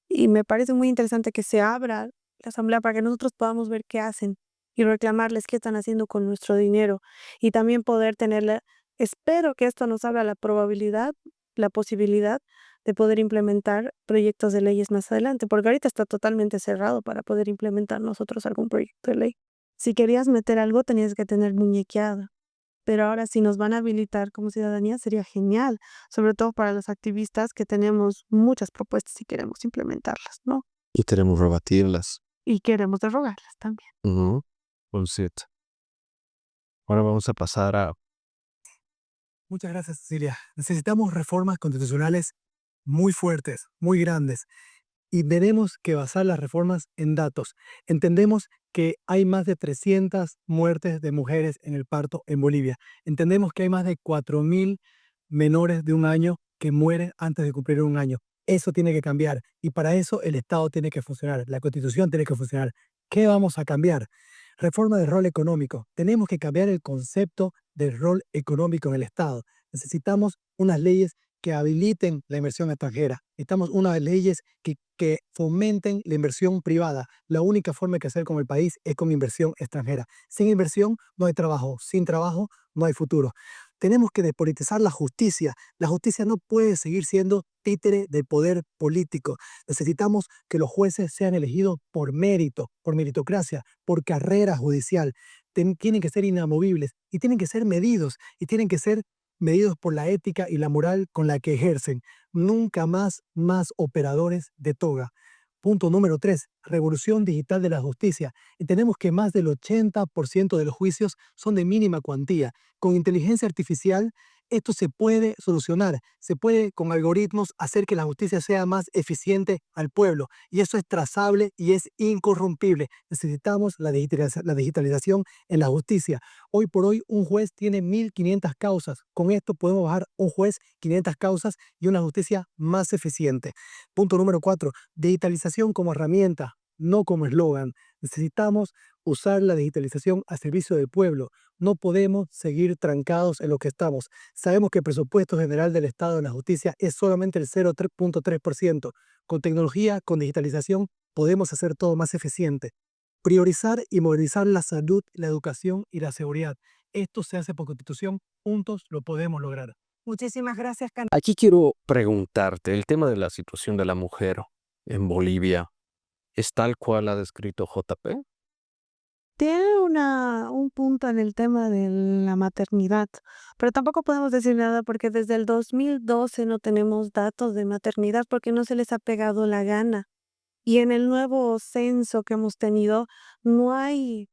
Y me parece muy interesante que se abra la asamblea para que nosotros podamos ver qué hacen y reclamarles qué están haciendo con nuestro dinero y también poder tenerla. Espero que esto nos abra la probabilidad, la posibilidad de poder implementar proyectos de leyes más adelante, porque ahorita está totalmente cerrado para poder implementar nosotros algún proyecto de ley. Si querías meter algo, tenías que tener muñequeada. Pero ahora si nos van a habilitar como ciudadanía sería genial, sobre todo para los activistas que tenemos muchas propuestas y queremos implementarlas, ¿no? Y queremos rebatirlas. Y queremos derogarlas también. Por cierto. Ahora vamos a pasar a... Muchas gracias, Cecilia. Necesitamos reformas constitucionales muy fuertes, muy grandes. Y tenemos que basar las reformas en datos. Entendemos que hay más de 300 muertes de mujeres en el parto en Bolivia. Entendemos que hay más de 4.000 menores de un año que mueren antes de cumplir un año. Eso tiene que cambiar y para eso el Estado tiene que funcionar, la Constitución tiene que funcionar. ¿Qué vamos a cambiar? Reforma del rol económico. Tenemos que cambiar el concepto del rol económico en el Estado. Necesitamos unas leyes que habiliten la inversión extranjera. Necesitamos unas leyes que fomenten la inversión privada. La única forma de hacer con el país es con inversión extranjera. Sin inversión no hay trabajo. Sin trabajo no hay futuro. Tenemos que despolitizar la justicia. La justicia no puede seguir siendo títere del poder político. Necesitamos que los jueces sean elegidos por mérito, por meritocracia, por carrera judicial. Tienen que ser inamovibles y tienen que ser medidos y tienen que ser medidos por la ética y la moral con la que ejercen. Nunca más operadores de toga. Punto número 3, revolución digital de la justicia. Entendemos que más del 80% de los juicios son de mínima cuantía. Con inteligencia artificial, esto se puede solucionar. Se puede, con algoritmos, hacer que la justicia sea más eficiente al pueblo. Y eso es trazable y es incorrompible. Necesitamos la digitalización en la justicia. Hoy por hoy, un juez tiene 1.500 causas. Con esto podemos bajar un juez 500 causas y una justicia más eficiente. Punto número 4, digitalización como herramienta, no como eslogan. Necesitamos usar la digitalización a servicio del pueblo. No podemos seguir trancados en lo que estamos. Sabemos que el presupuesto general del Estado en la justicia es solamente el 0,3%. Con tecnología, con digitalización, podemos hacer todo más eficiente. Priorizar y modernizar la salud, la educación y la seguridad. Esto se hace por Constitución. Juntos lo podemos lograr. Muchísimas gracias, Aquí quiero preguntarte, el tema de la situación de la mujer en Bolivia, ¿es tal cual ha descrito JP? Tiene un punto en el tema de la maternidad, pero tampoco podemos decir nada porque desde el 2012 no tenemos datos de maternidad porque no se les ha pegado la gana. Y en el nuevo censo que hemos tenido no hay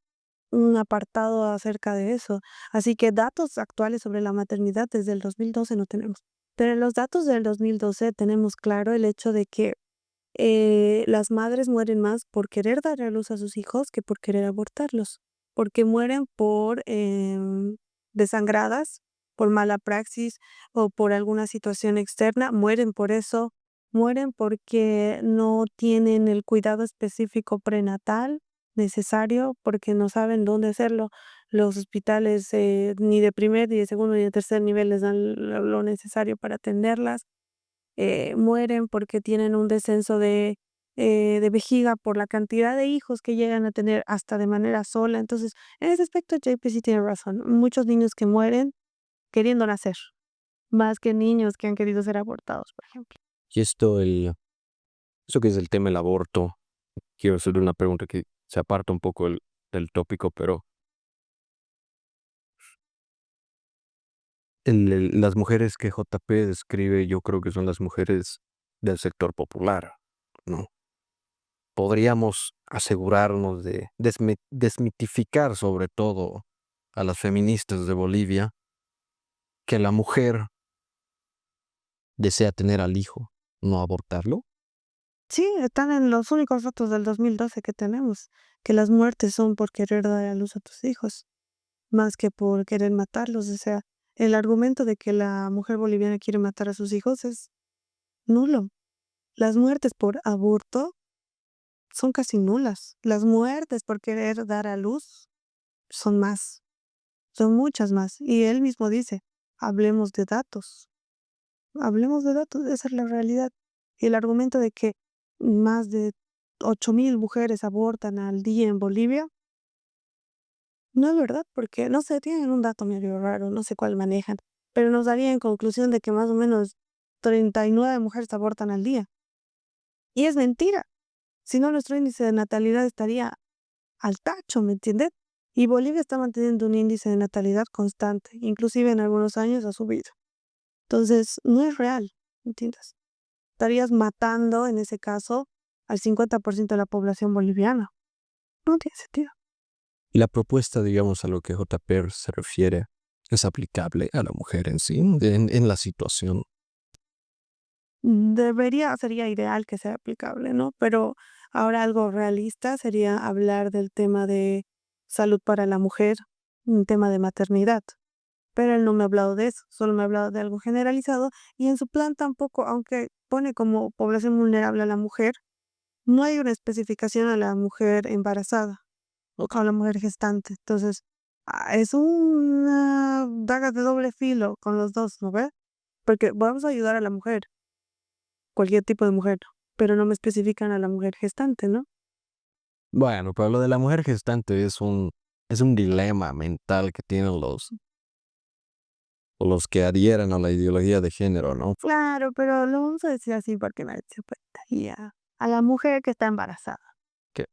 un apartado acerca de eso. Así que datos actuales sobre la maternidad desde el 2012 no tenemos. Pero en los datos del 2012 tenemos claro el hecho de que las madres mueren más por querer dar a luz a sus hijos que por querer abortarlos, porque mueren por desangradas, por mala praxis o por alguna situación externa, mueren por eso, mueren porque no tienen el cuidado específico prenatal necesario, porque no saben dónde hacerlo. los hospitales ni de primer, ni de segundo, ni de tercer nivel les dan lo necesario para atenderlas. Mueren porque tienen un descenso de vejiga por la cantidad de hijos que llegan a tener hasta de manera sola. Entonces, en ese aspecto, JP sí tiene razón. Muchos niños que mueren queriendo nacer, más que niños que han querido ser abortados, por ejemplo. Y eso que es el tema del aborto, quiero hacer una pregunta que se aparta un poco del tópico, pero las mujeres que JP describe, yo creo que son las mujeres del sector popular, ¿no? Podríamos asegurarnos de desmitificar sobre todo a las feministas de Bolivia que la mujer desea tener al hijo, no abortarlo. Sí, están en los únicos datos del 2012 que tenemos, que las muertes son por querer dar a luz a tus hijos, más que por querer matarlos. O sea, el argumento de que la mujer boliviana quiere matar a sus hijos es nulo. Las muertes por aborto son casi nulas. Las muertes por querer dar a luz son más, son muchas más. Y él mismo dice, hablemos de datos, esa es la realidad. Y el argumento de que más de 8.000 mujeres abortan al día en Bolivia, no es verdad, porque no sé, tienen un dato medio raro, no sé cuál manejan, pero nos daría en conclusión de que más o menos 39 mujeres abortan al día. Y es mentira. Si no, nuestro índice de natalidad estaría al tacho, ¿me entiendes? Y Bolivia está manteniendo un índice de natalidad constante, inclusive en algunos años ha subido. Entonces, no es real, ¿me entiendes? Estarías matando, en ese caso, al 50% de la población boliviana. No tiene sentido. Y la propuesta, digamos, a lo que JP se refiere, es aplicable a la mujer en sí, en la situación. Sería ideal que sea aplicable, ¿no? Pero ahora algo realista sería hablar del tema de salud para la mujer, un tema de maternidad. Pero él no me ha hablado de eso, solo me ha hablado de algo generalizado y en su plan tampoco, aunque pone como población vulnerable a la mujer, no hay una especificación a la mujer embarazada o a la mujer gestante. Entonces, es una daga de doble filo con los dos, ¿no ve? Porque vamos a ayudar a la mujer, cualquier tipo de mujer, pero no me especifican a la mujer gestante, ¿no? Bueno, pero lo de la mujer gestante es un dilema mental que tienen los que adhieren a la ideología de género, ¿no? Claro, pero lo vamos a decir así porque nadie se afectaría a la mujer que está embarazada. Que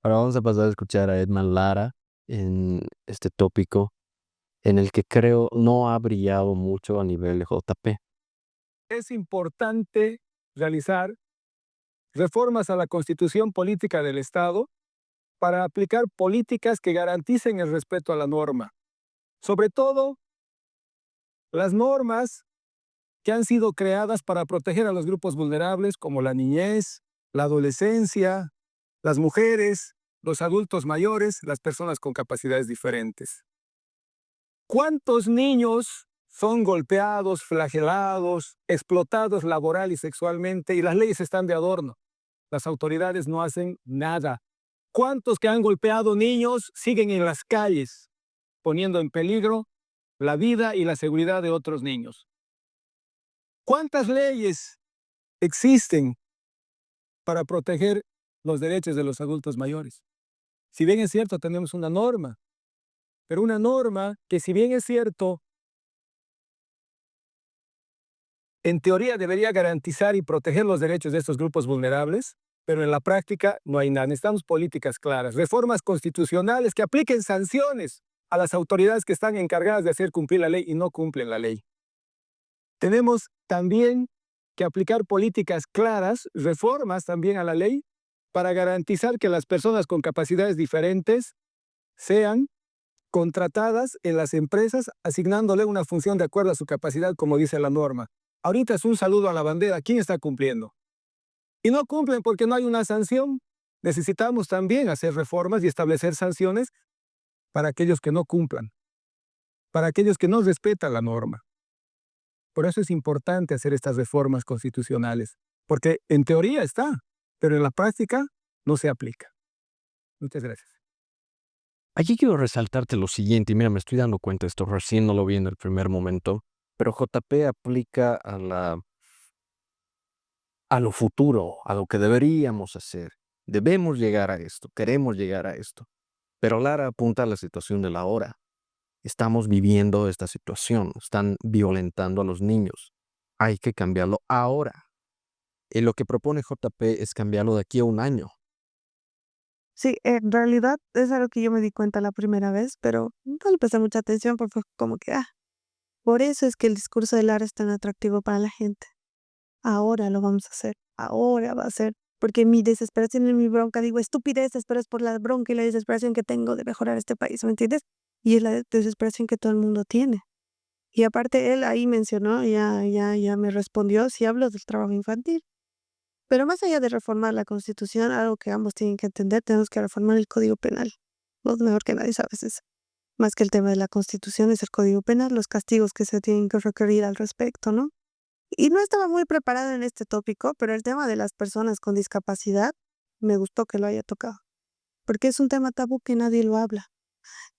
ahora vamos a pasar a escuchar a Edman Lara en este tópico en el que creo no ha brillado mucho a nivel de JP. Es importante realizar reformas a la Constitución Política del Estado para aplicar políticas que garanticen el respeto a la norma. Sobre todo, las normas que han sido creadas para proteger a los grupos vulnerables como la niñez, la adolescencia, las mujeres, los adultos mayores, las personas con capacidades diferentes. ¿Cuántos niños son golpeados, flagelados, explotados laboral y sexualmente y las leyes están de adorno? Las autoridades no hacen nada. ¿Cuántos que han golpeado niños siguen en las calles, poniendo en peligro la vida y la seguridad de otros niños? ¿Cuántas leyes existen para proteger los derechos de los adultos mayores? Si bien es cierto, tenemos una norma, pero una norma que, si bien es cierto, en teoría debería garantizar y proteger los derechos de estos grupos vulnerables, pero en la práctica no hay nada. Necesitamos políticas claras, reformas constitucionales que apliquen sanciones a las autoridades que están encargadas de hacer cumplir la ley y no cumplen la ley. Tenemos también que aplicar políticas claras, reformas también a la ley, para garantizar que las personas con capacidades diferentes sean contratadas en las empresas, asignándole una función de acuerdo a su capacidad, como dice la norma. Ahorita es un saludo a la bandera. ¿Quién está cumpliendo? Y no cumplen porque no hay una sanción. Necesitamos también hacer reformas y establecer sanciones para aquellos que no cumplan, para aquellos que no respetan la norma. Por eso es importante hacer estas reformas constitucionales, porque en teoría está, pero en la práctica no se aplica. Muchas gracias. Aquí quiero resaltarte lo siguiente, y mira, me estoy dando cuenta de esto, recién no lo vi en el primer momento, pero JP aplica a lo futuro, a lo que deberíamos hacer. Debemos llegar a esto, queremos llegar a esto. Pero Lara apunta a la situación de la hora. Estamos viviendo esta situación, están violentando a los niños. Hay que cambiarlo ahora. Y lo que propone JP es cambiarlo de aquí a un año. Sí, en realidad es algo que yo me di cuenta la primera vez, pero no le presté mucha atención porque fue como que, por eso es que el discurso de Lara es tan atractivo para la gente. Ahora lo vamos a hacer, ahora va a ser, porque mi desesperación y mi bronca, digo estupideces, pero es por la bronca y la desesperación que tengo de mejorar este país, ¿me entiendes? Y es la desesperación que todo el mundo tiene. Y aparte él ahí mencionó, ya me respondió, si hablo del trabajo infantil. Pero más allá de reformar la Constitución, algo que ambos tienen que entender, tenemos que reformar el Código Penal. Vos mejor que nadie sabes eso. Más que el tema de la Constitución es el Código Penal, los castigos que se tienen que requerir al respecto, ¿no? Y no estaba muy preparada en este tópico, pero el tema de las personas con discapacidad me gustó que lo haya tocado, porque es un tema tabú que nadie lo habla.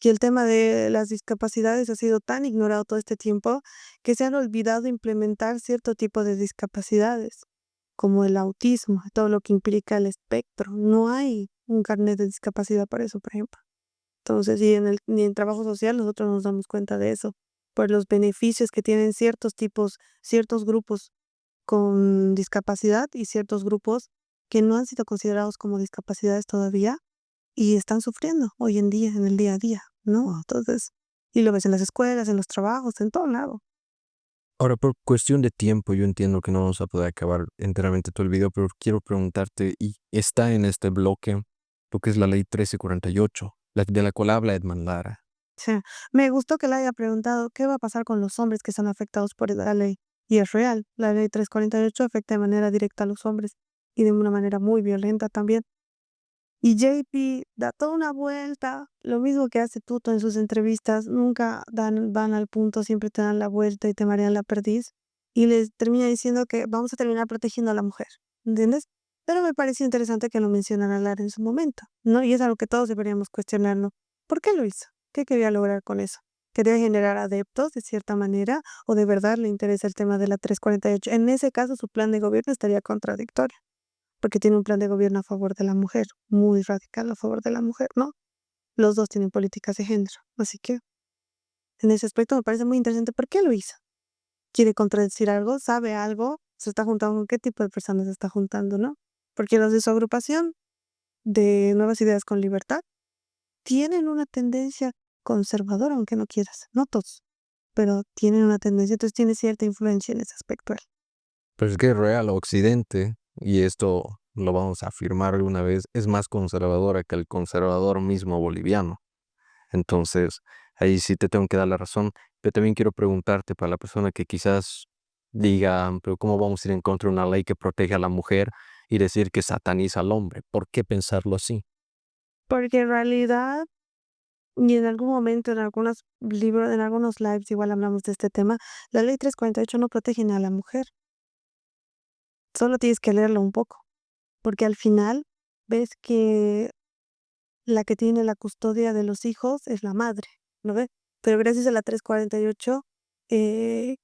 Y el tema de las discapacidades ha sido tan ignorado todo este tiempo que se han olvidado implementar cierto tipo de discapacidades, como el autismo, todo lo que implica el espectro. No hay un carnet de discapacidad para eso, por ejemplo. Entonces, y en trabajo social nosotros nos damos cuenta de eso, por los beneficios que tienen ciertos tipos, ciertos grupos con discapacidad y ciertos grupos que no han sido considerados como discapacidades todavía y están sufriendo hoy en día, en el día a día, ¿no? Entonces, y lo ves en las escuelas, en los trabajos, en todo lado. Ahora, por cuestión de tiempo, yo entiendo que no vamos a poder acabar enteramente todo el video, pero quiero preguntarte, y está en este bloque lo que es la ley 1348, de la cual habla Edman Lara. Sí, me gustó que le haya preguntado qué va a pasar con los hombres que son afectados por la ley. Y es real, la ley 348 afecta de manera directa a los hombres y de una manera muy violenta también. Y JP da toda una vuelta, lo mismo que hace Tuto en sus entrevistas, nunca van al punto, siempre te dan la vuelta y te marean la perdiz. Y les termina diciendo que vamos a terminar protegiendo a la mujer, ¿entiendes? Pero me pareció interesante que lo mencionara Lara en su momento, ¿no? Y es algo que todos deberíamos cuestionarnos. ¿Por qué lo hizo? ¿Qué quería lograr con eso? ¿Quería generar adeptos de cierta manera o de verdad le interesa el tema de la 348? En ese caso, su plan de gobierno estaría contradictorio porque tiene un plan de gobierno a favor de la mujer, muy radical a favor de la mujer, ¿no? Los dos tienen políticas de género, así que en ese aspecto me parece muy interesante. ¿Por qué lo hizo? ¿Quiere contradecir algo? ¿Sabe algo? ¿Se está juntando con qué tipo de personas se está juntando, no? Porque los de su agrupación de Nuevas Ideas con Libertad tienen una tendencia conservadora, aunque no quieras, no todos, pero tienen una tendencia, entonces tiene cierta influencia en ese aspecto él. Pero es que Real Occidente, y esto lo vamos a afirmar de una vez, es más conservadora que el conservador mismo boliviano. Entonces, ahí sí te tengo que dar la razón, pero también quiero preguntarte para la persona que quizás diga, pero ¿cómo vamos a ir en contra de una ley que protege a la mujer y decir que sataniza al hombre? ¿Por qué pensarlo así? Porque en realidad y en algún momento, en algunos libros, en algunos lives, igual hablamos de este tema, la ley 348 no protege ni a la mujer, solo tienes que leerlo un poco, porque al final ves que la que tiene la custodia de los hijos es la madre, ¿no ves? Pero gracias a la 348, eh,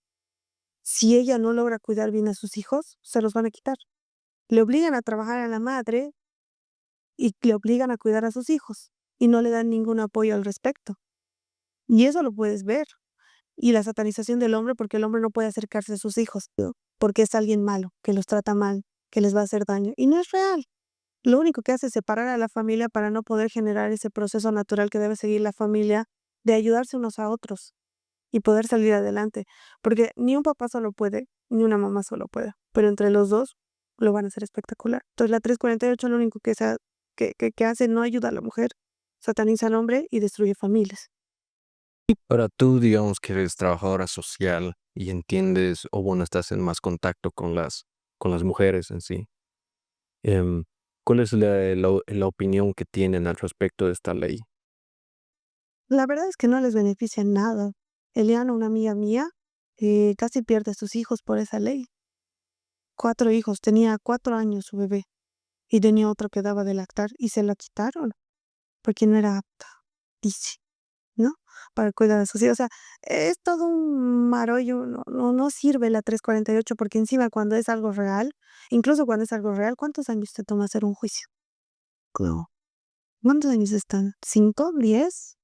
si ella no logra cuidar bien a sus hijos, se los van a quitar. Le obligan a trabajar a la madre y le obligan a cuidar a sus hijos y no le dan ningún apoyo al respecto. Y eso lo puedes ver. Y la satanización del hombre, porque el hombre no puede acercarse a sus hijos, ¿no? Porque es alguien malo, que los trata mal, que les va a hacer daño. Y no es real. Lo único que hace es separar a la familia para no poder generar ese proceso natural que debe seguir la familia de ayudarse unos a otros y poder salir adelante. Porque ni un papá solo puede, ni una mamá solo puede. Pero entre los dos lo van a hacer espectacular. Entonces la 348 lo único que hace no ayuda a la mujer, sataniza al hombre y destruye familias. Ahora tú, digamos que eres trabajadora social y entiendes, o bueno, estás en más contacto con las mujeres en sí. Em, ¿Cuál es la opinión que tienen al respecto de esta ley? La verdad es que no les beneficia en nada. Eliana, una amiga mía, casi pierde a sus hijos por esa ley. 4 hijos, tenía 4 años su bebé y tenía otro que daba de lactar y se la quitaron porque no era apta. dice, ¿no? Para cuidar a sus hijos. O sea, es todo un marollo, no sirve la 348 porque encima cuando es algo real, incluso cuando es algo real, ¿cuántos años te toma hacer un juicio? Claro. ¿Cuántos años están? ¿5? ¿10?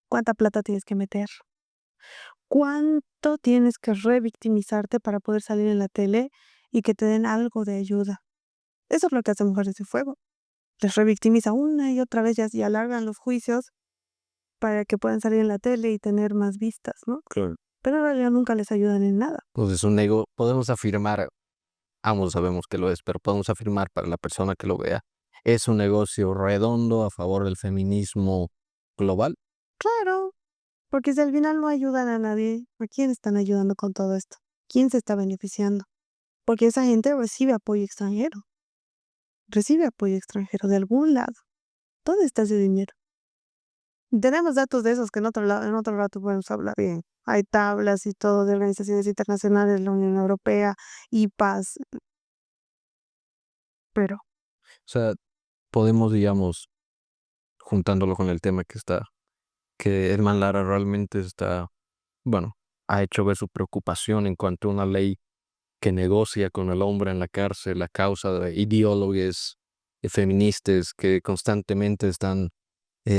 ¿Cuánta plata tienes que meter? ¿Cuánto tienes que revictimizarte para poder salir en la tele y que te den algo de ayuda? Eso es lo que hace Mujeres de Fuego. Les revictimiza una y otra vez y alargan los juicios para que puedan salir en la tele y tener más vistas, ¿no? Claro. Pero en realidad nunca les ayudan en nada. Entonces, podemos afirmar, ambos sabemos que lo es, pero podemos afirmar para la persona que lo vea, es un negocio redondo a favor del feminismo global. Claro, porque si al final no ayudan a nadie, ¿a quién están ayudando con todo esto? ¿Quién se está beneficiando? Porque esa gente recibe apoyo extranjero de algún lado. ¿Dónde está ese dinero? Tenemos datos de esos que en otro rato podemos hablar bien. Hay tablas y todo de organizaciones internacionales, la Unión Europea, IPAS, pero O sea, podemos, digamos, juntándolo con el tema que Edman Lara realmente bueno, ha hecho ver su preocupación en cuanto a una ley que negocia con el hombre en la cárcel a causa de ideólogos feministas que constantemente están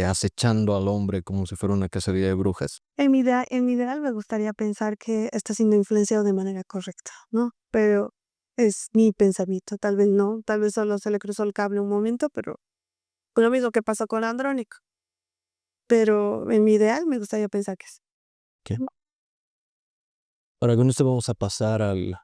acechando al hombre como si fuera una cacería de brujas. en mi ideal me gustaría pensar que está siendo influenciado de manera correcta, ¿no? Pero es mi pensamiento, tal vez no, tal vez solo se le cruzó el cable un momento, pero lo mismo que pasó con Andrónico. Pero en mi ideal me gustaría pensar que sí. ¿Qué? Ahora con esto vamos a pasar al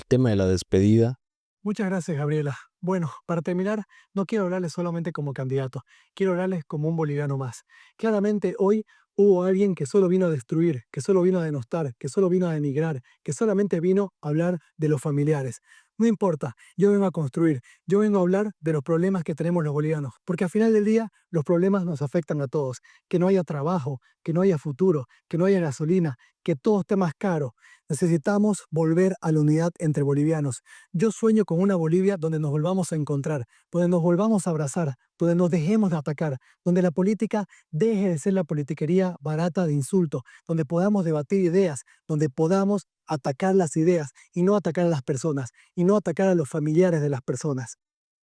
tema de la despedida. Muchas gracias, Gabriela. Bueno, para terminar, no quiero hablarles solamente como candidato, quiero hablarles como un boliviano más. Claramente hoy hubo alguien que solo vino a destruir, que solo vino a denostar, que solo vino a denigrar, que solamente vino a hablar de los familiares. No importa, yo vengo a construir, yo vengo a hablar de los problemas que tenemos los bolivianos, porque al final del día los problemas nos afectan a todos. Que no haya trabajo, que no haya futuro, que no haya gasolina, que todo esté más caro. Necesitamos volver a la unidad entre bolivianos. Yo sueño con una Bolivia donde nos volvamos a encontrar, donde nos volvamos a abrazar, donde nos dejemos de atacar, donde la política deje de ser la politiquería barata de insulto, donde podamos debatir ideas, donde podamos atacar las ideas y no atacar a las personas, y no atacar a los familiares de las personas.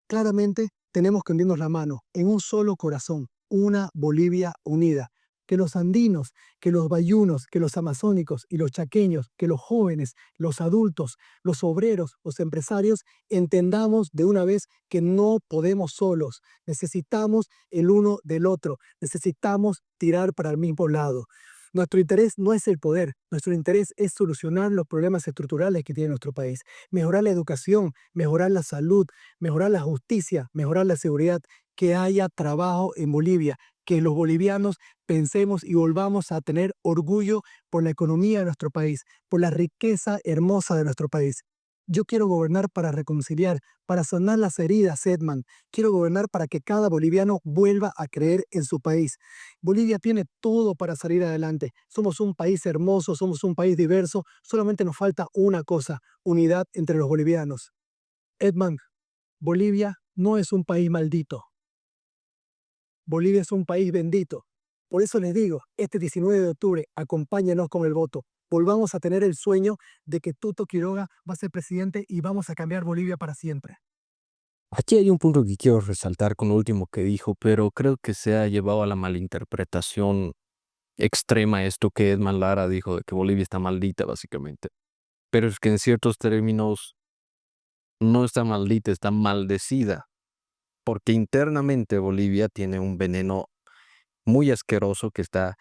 Claramente tenemos que hundirnos la mano en un solo corazón, una Bolivia unida. Que los andinos, que los bayunos, que los amazónicos y los chaqueños, que los jóvenes, los adultos, los obreros, los empresarios, entendamos de una vez que no podemos solos. Necesitamos el uno del otro. Necesitamos tirar para el mismo lado. Nuestro interés no es el poder, nuestro interés es solucionar los problemas estructurales que tiene nuestro país, mejorar la educación, mejorar la salud, mejorar la justicia, mejorar la seguridad, que haya trabajo en Bolivia, que los bolivianos pensemos y volvamos a tener orgullo por la economía de nuestro país, por la riqueza hermosa de nuestro país. Yo quiero gobernar para reconciliar, para sanar las heridas, Edman. Quiero gobernar para que cada boliviano vuelva a creer en su país. Bolivia tiene todo para salir adelante. Somos un país hermoso, somos un país diverso. Solamente nos falta una cosa, unidad entre los bolivianos. Edman, Bolivia no es un país maldito. Bolivia es un país bendito. Por eso les digo, este 19 de octubre, acompáñenos con el voto. Volvamos a tener el sueño de que Tuto Quiroga va a ser presidente y vamos a cambiar Bolivia para siempre. Aquí hay un punto que quiero resaltar con lo último que dijo, pero creo que se ha llevado a la malinterpretación extrema esto que Edman Lara dijo de que Bolivia está maldita, básicamente. Pero es que en ciertos términos no está maldita, está maldecida, porque internamente Bolivia tiene un veneno muy asqueroso que está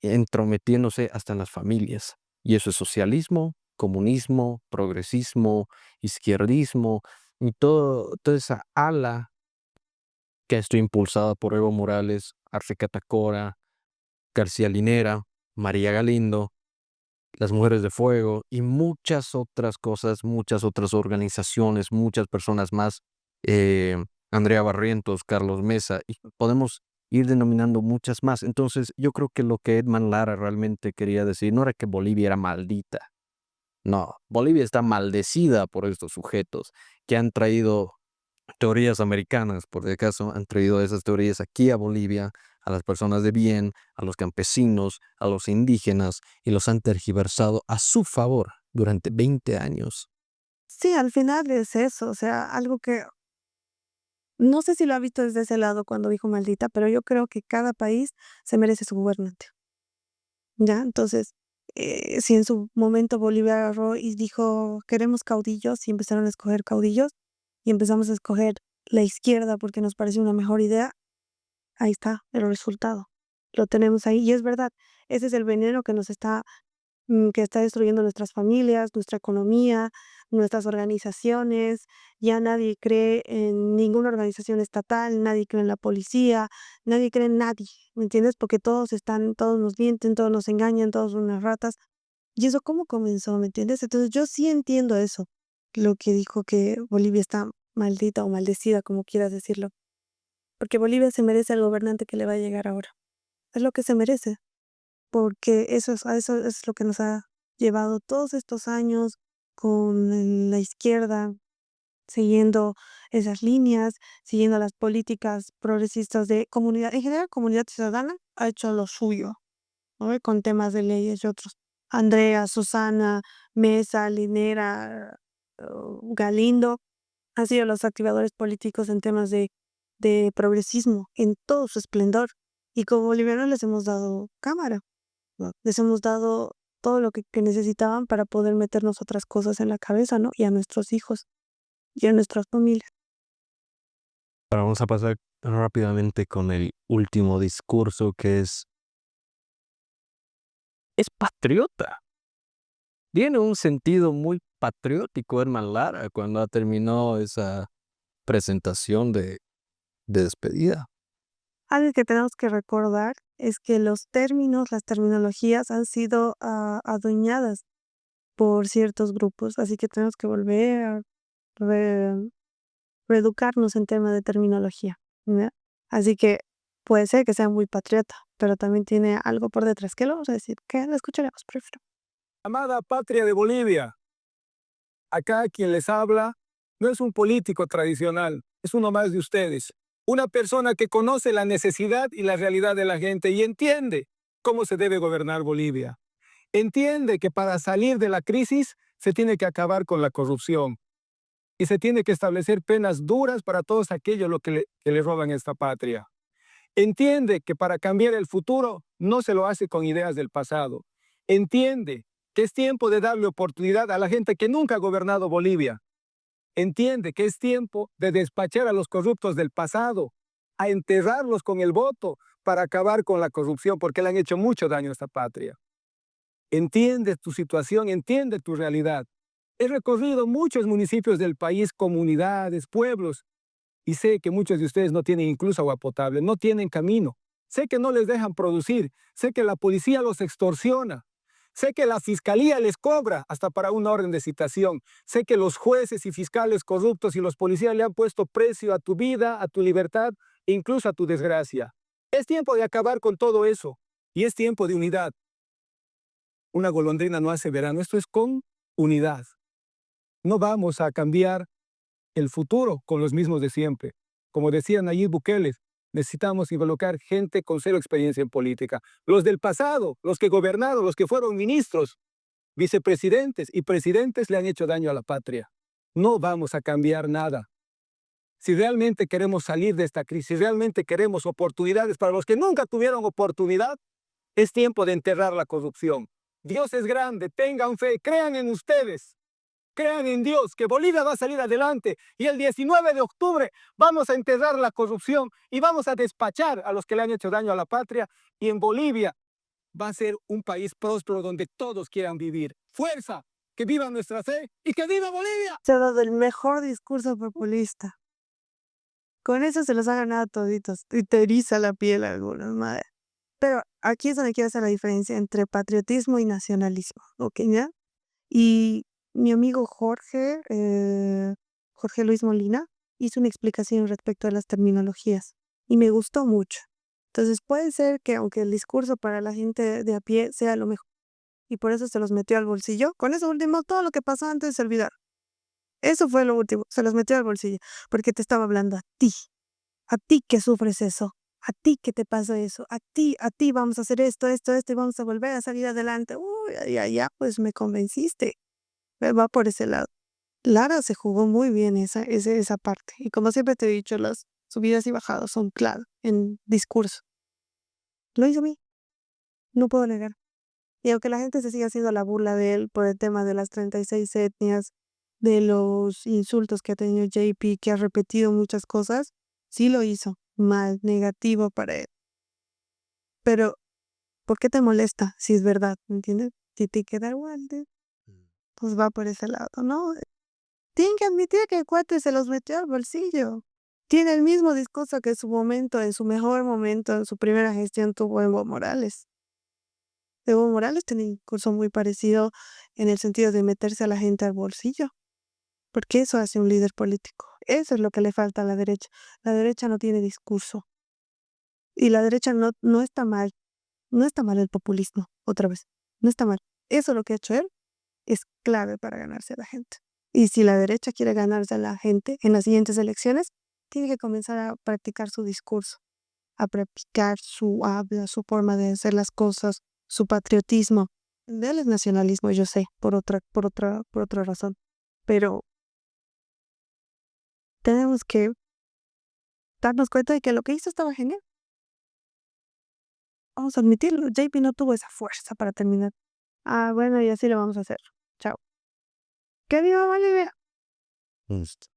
entrometiéndose hasta en las familias. Y eso es socialismo, comunismo, progresismo, izquierdismo y toda esa ala que estoy impulsada por Evo Morales, Arce Catacora, García Linera, María Galindo, las Mujeres de Fuego y muchas otras cosas, muchas otras organizaciones, muchas personas más, Andrea Barrientos, Carlos Mesa, y podemos ir denominando muchas más. Entonces, yo creo que lo que Edman Lara realmente quería decir no era que Bolivia era maldita. No, Bolivia está maldecida por estos sujetos que han traído teorías americanas, por si acaso, han traído esas teorías aquí a Bolivia, a las personas de bien, a los campesinos, a los indígenas, y los han tergiversado a su favor durante 20 años. Sí, al final es eso, o sea, algo que no sé si lo ha visto desde ese lado cuando dijo maldita, pero yo creo que cada país se merece su gobernante, ¿ya? Entonces, si en su momento Bolivia agarró y dijo, queremos caudillos, y empezaron a escoger caudillos, y empezamos a escoger la izquierda porque nos pareció una mejor idea, ahí está el resultado. Lo tenemos ahí, y es verdad, ese es el veneno que nos está que está destruyendo nuestras familias, nuestra economía, nuestras organizaciones. Ya nadie cree en ninguna organización estatal, nadie cree en la policía, nadie cree en nadie, ¿me entiendes? Porque todos nos mienten, todos nos engañan, todos son unas ratas. ¿Y eso cómo comenzó, me entiendes? Entonces yo sí entiendo eso, lo que dijo que Bolivia está maldita o maldecida, como quieras decirlo, porque Bolivia se merece al gobernante que le va a llegar ahora. Es lo que se merece porque eso es lo que nos ha llevado todos estos años con la izquierda, siguiendo esas líneas, siguiendo las políticas progresistas de comunidad. En general, Comunidad Ciudadana ha hecho lo suyo, ¿no? Con temas de leyes y otros. Andrea, Susana, Mesa, Linera, Galindo han sido los activadores políticos en temas de progresismo en todo su esplendor. Y como bolivianos les hemos dado cámara. ¿No? Les hemos dado todo lo que necesitaban para poder meternos otras cosas en la cabeza, ¿no? Y a nuestros hijos y a nuestras familias. Ahora vamos a pasar rápidamente con el último discurso, que es patriota. Tiene un sentido muy patriótico Herman Lara cuando terminó esa presentación de despedida. Algo que tenemos que recordar es que los términos, las terminologías han sido adueñadas por ciertos grupos, así que tenemos que volver a re- reeducarnos en tema de terminología, ¿ya? Así que puede ser que sea muy patriota, pero también tiene algo por detrás. ¿Qué le vamos a decir? ¿Qué? La escucharemos, prefiero. Amada patria de Bolivia, acá quien les habla no es un político tradicional, es uno más de ustedes. Una persona que conoce la necesidad y la realidad de la gente y entiende cómo se debe gobernar Bolivia. Entiende que para salir de la crisis se tiene que acabar con la corrupción y se tiene que establecer penas duras para todos aquellos que le roban esta patria. Entiende que para cambiar el futuro no se lo hace con ideas del pasado. Entiende que es tiempo de darle oportunidad a la gente que nunca ha gobernado Bolivia. Entiende que es tiempo de despachar a los corruptos del pasado, a enterrarlos con el voto para acabar con la corrupción, porque le han hecho mucho daño a esta patria. Entiende tu situación, entiende tu realidad. He recorrido muchos municipios del país, comunidades, pueblos, y sé que muchos de ustedes no tienen incluso agua potable, no tienen camino. Sé que no les dejan producir, sé que la policía los extorsiona, sé que la fiscalía les cobra hasta para una orden de citación, sé que los jueces y fiscales corruptos y los policías le han puesto precio a tu vida, a tu libertad e incluso a tu desgracia. Es tiempo de acabar con todo eso y es tiempo de unidad. Una golondrina no hace verano, esto es con unidad. No vamos a cambiar el futuro con los mismos de siempre. Como decía Nayib Bukele, necesitamos involucrar gente con cero experiencia en política. Los del pasado, los que gobernaron, los que fueron ministros, vicepresidentes y presidentes le han hecho daño a la patria. No vamos a cambiar nada. Si realmente queremos salir de esta crisis, si realmente queremos oportunidades para los que nunca tuvieron oportunidad, es tiempo de enterrar la corrupción. Dios es grande, tengan fe, crean en ustedes. Crean en Dios que Bolivia va a salir adelante y el 19 de octubre vamos a enterrar la corrupción y vamos a despachar a los que le han hecho daño a la patria y en Bolivia va a ser un país próspero donde todos quieran vivir. ¡Fuerza! ¡Que viva nuestra fe y que viva Bolivia! Se ha dado el mejor discurso populista. Con eso se los ha ganado toditos. Y te eriza la piel a algunos, madre. Pero aquí es donde quiero hacer la diferencia entre patriotismo y nacionalismo, ¿ok? ¿Ya? Y mi amigo Jorge Luis Molina, hizo una explicación respecto a las terminologías y me gustó mucho. Entonces puede ser que aunque el discurso para la gente de a pie sea lo mejor y por eso se los metió al bolsillo, con eso último todo lo que pasó antes se olvidaron. Eso fue lo último, se los metió al bolsillo, porque te estaba hablando a ti que sufres eso, a ti que te pasa eso, a ti vamos a hacer esto, esto, y vamos a volver a salir adelante. Uy, ya, pues me convenciste. Va por ese lado. Lara se jugó muy bien esa parte. Y como siempre te he dicho, las subidas y bajadas son clave en discurso. Lo hizo bien, no puedo negar. Y aunque la gente se siga haciendo la burla de él por el tema de las 36 etnias, de los insultos que ha tenido JP, que ha repetido muchas cosas, sí lo hizo mal, negativo para él. Pero, ¿por qué te molesta si es verdad? ¿Me entiendes? Si te queda igual, pues va por ese lado, ¿no? Tienen que admitir que el cuate se los metió al bolsillo. Tiene el mismo discurso que en su momento, en su mejor momento, en su primera gestión tuvo Evo Morales. Evo Morales tenía un discurso muy parecido en el sentido de meterse a la gente al bolsillo, porque eso hace un líder político. Eso es lo que le falta a la derecha. La derecha no tiene discurso. Y la derecha no está mal. No está mal el populismo, otra vez. No está mal. Eso lo que ha hecho él es clave para ganarse a la gente. Y si la derecha quiere ganarse a la gente en las siguientes elecciones, tiene que comenzar a practicar su discurso, a practicar su habla, su forma de hacer las cosas, su patriotismo. De él es nacionalismo, yo sé, por otra razón. Pero tenemos que darnos cuenta de que lo que hizo estaba genial. Vamos a admitirlo, JP no tuvo esa fuerza para terminar. Ah, bueno, y así lo vamos a hacer. Chao. ¡Que viva Bolivia! Justo.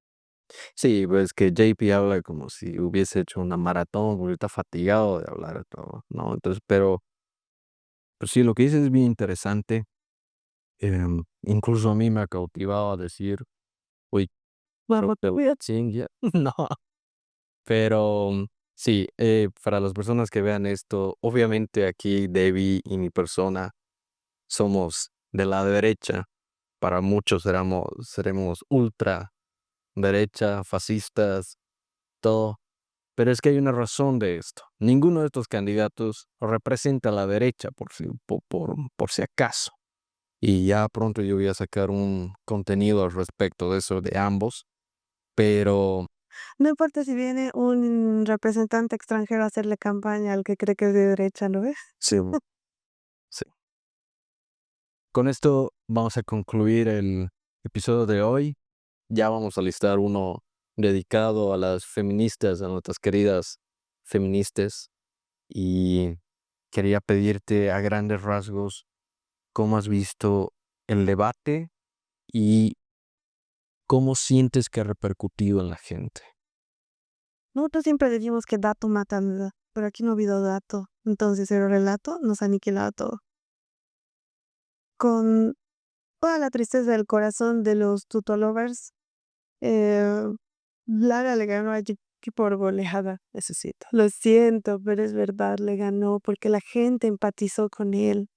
Sí, pues que JP habla como si hubiese hecho una maratón, porque está fatigado de hablar todo, ¿no? Entonces, pero pues sí, lo que dices es bien interesante. Incluso a mí me ha cautivado a decir, uy, creo Vamos, que cuídate. chingue. No, pero sí, para las personas que vean esto, obviamente aquí Debbie y mi persona somos de la derecha. Para muchos seremos ultra derecha, fascistas, todo. Pero es que hay una razón de esto. Ninguno de estos candidatos representa a la derecha por si acaso. Y ya pronto yo voy a sacar un contenido al respecto de eso de ambos. Pero No importa si viene un representante extranjero a hacerle campaña al que cree que es de derecha, ¿no ves? sí, sí. Con esto vamos a concluir el episodio de hoy. Ya vamos a listar uno dedicado a las feministas, a nuestras queridas feministas. Y quería pedirte a grandes rasgos cómo has visto el debate y cómo sientes que ha repercutido en la gente. Nosotros siempre decimos que dato mata, ¿verdad? Pero aquí no ha habido dato. Entonces el relato nos ha aniquilado todo. Con toda la tristeza del corazón de los tutolovers, eh, Lara le ganó a JP por goleada, necesito. Lo siento, pero es verdad, le ganó porque la gente empatizó con él.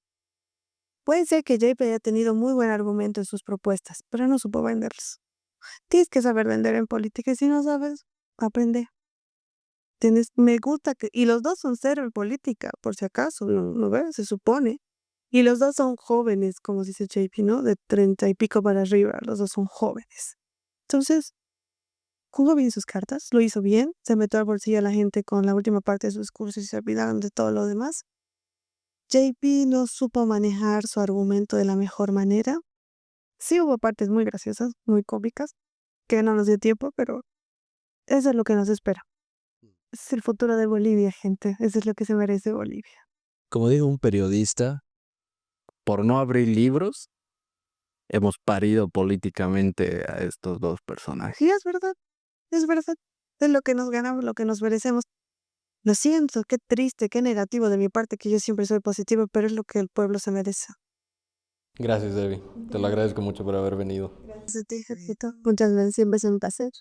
Puede ser que JP haya tenido muy buen argumento en sus propuestas, pero no supo venderlos. Tienes que saber vender en política y si no sabes, aprende. Me gusta que, y los dos son cero en política, por si acaso, no ves, se supone. Y los dos son jóvenes, como dice JP, ¿no? De 30 y pico para arriba, los dos son jóvenes. Entonces, jugó bien sus cartas, lo hizo bien, se metió al bolsillo a la gente con la última parte de su discurso y se olvidaron de todo lo demás. JP no supo manejar su argumento de la mejor manera. Sí hubo partes muy graciosas, muy cómicas, que no nos dio tiempo, pero eso es lo que nos espera. Ese es el futuro de Bolivia, gente. Eso es lo que se merece Bolivia. Como dijo un periodista, por no abrir libros, hemos parido políticamente a estos dos personajes. Sí, es verdad, es verdad. Es lo que nos ganamos, lo que nos merecemos. Lo siento, qué triste, qué negativo de mi parte, que yo siempre soy positivo, pero es lo que el pueblo se merece. Gracias, Debbie. Te lo agradezco mucho por haber venido. Gracias a ti, Jefito. Muchas gracias, siempre es un placer.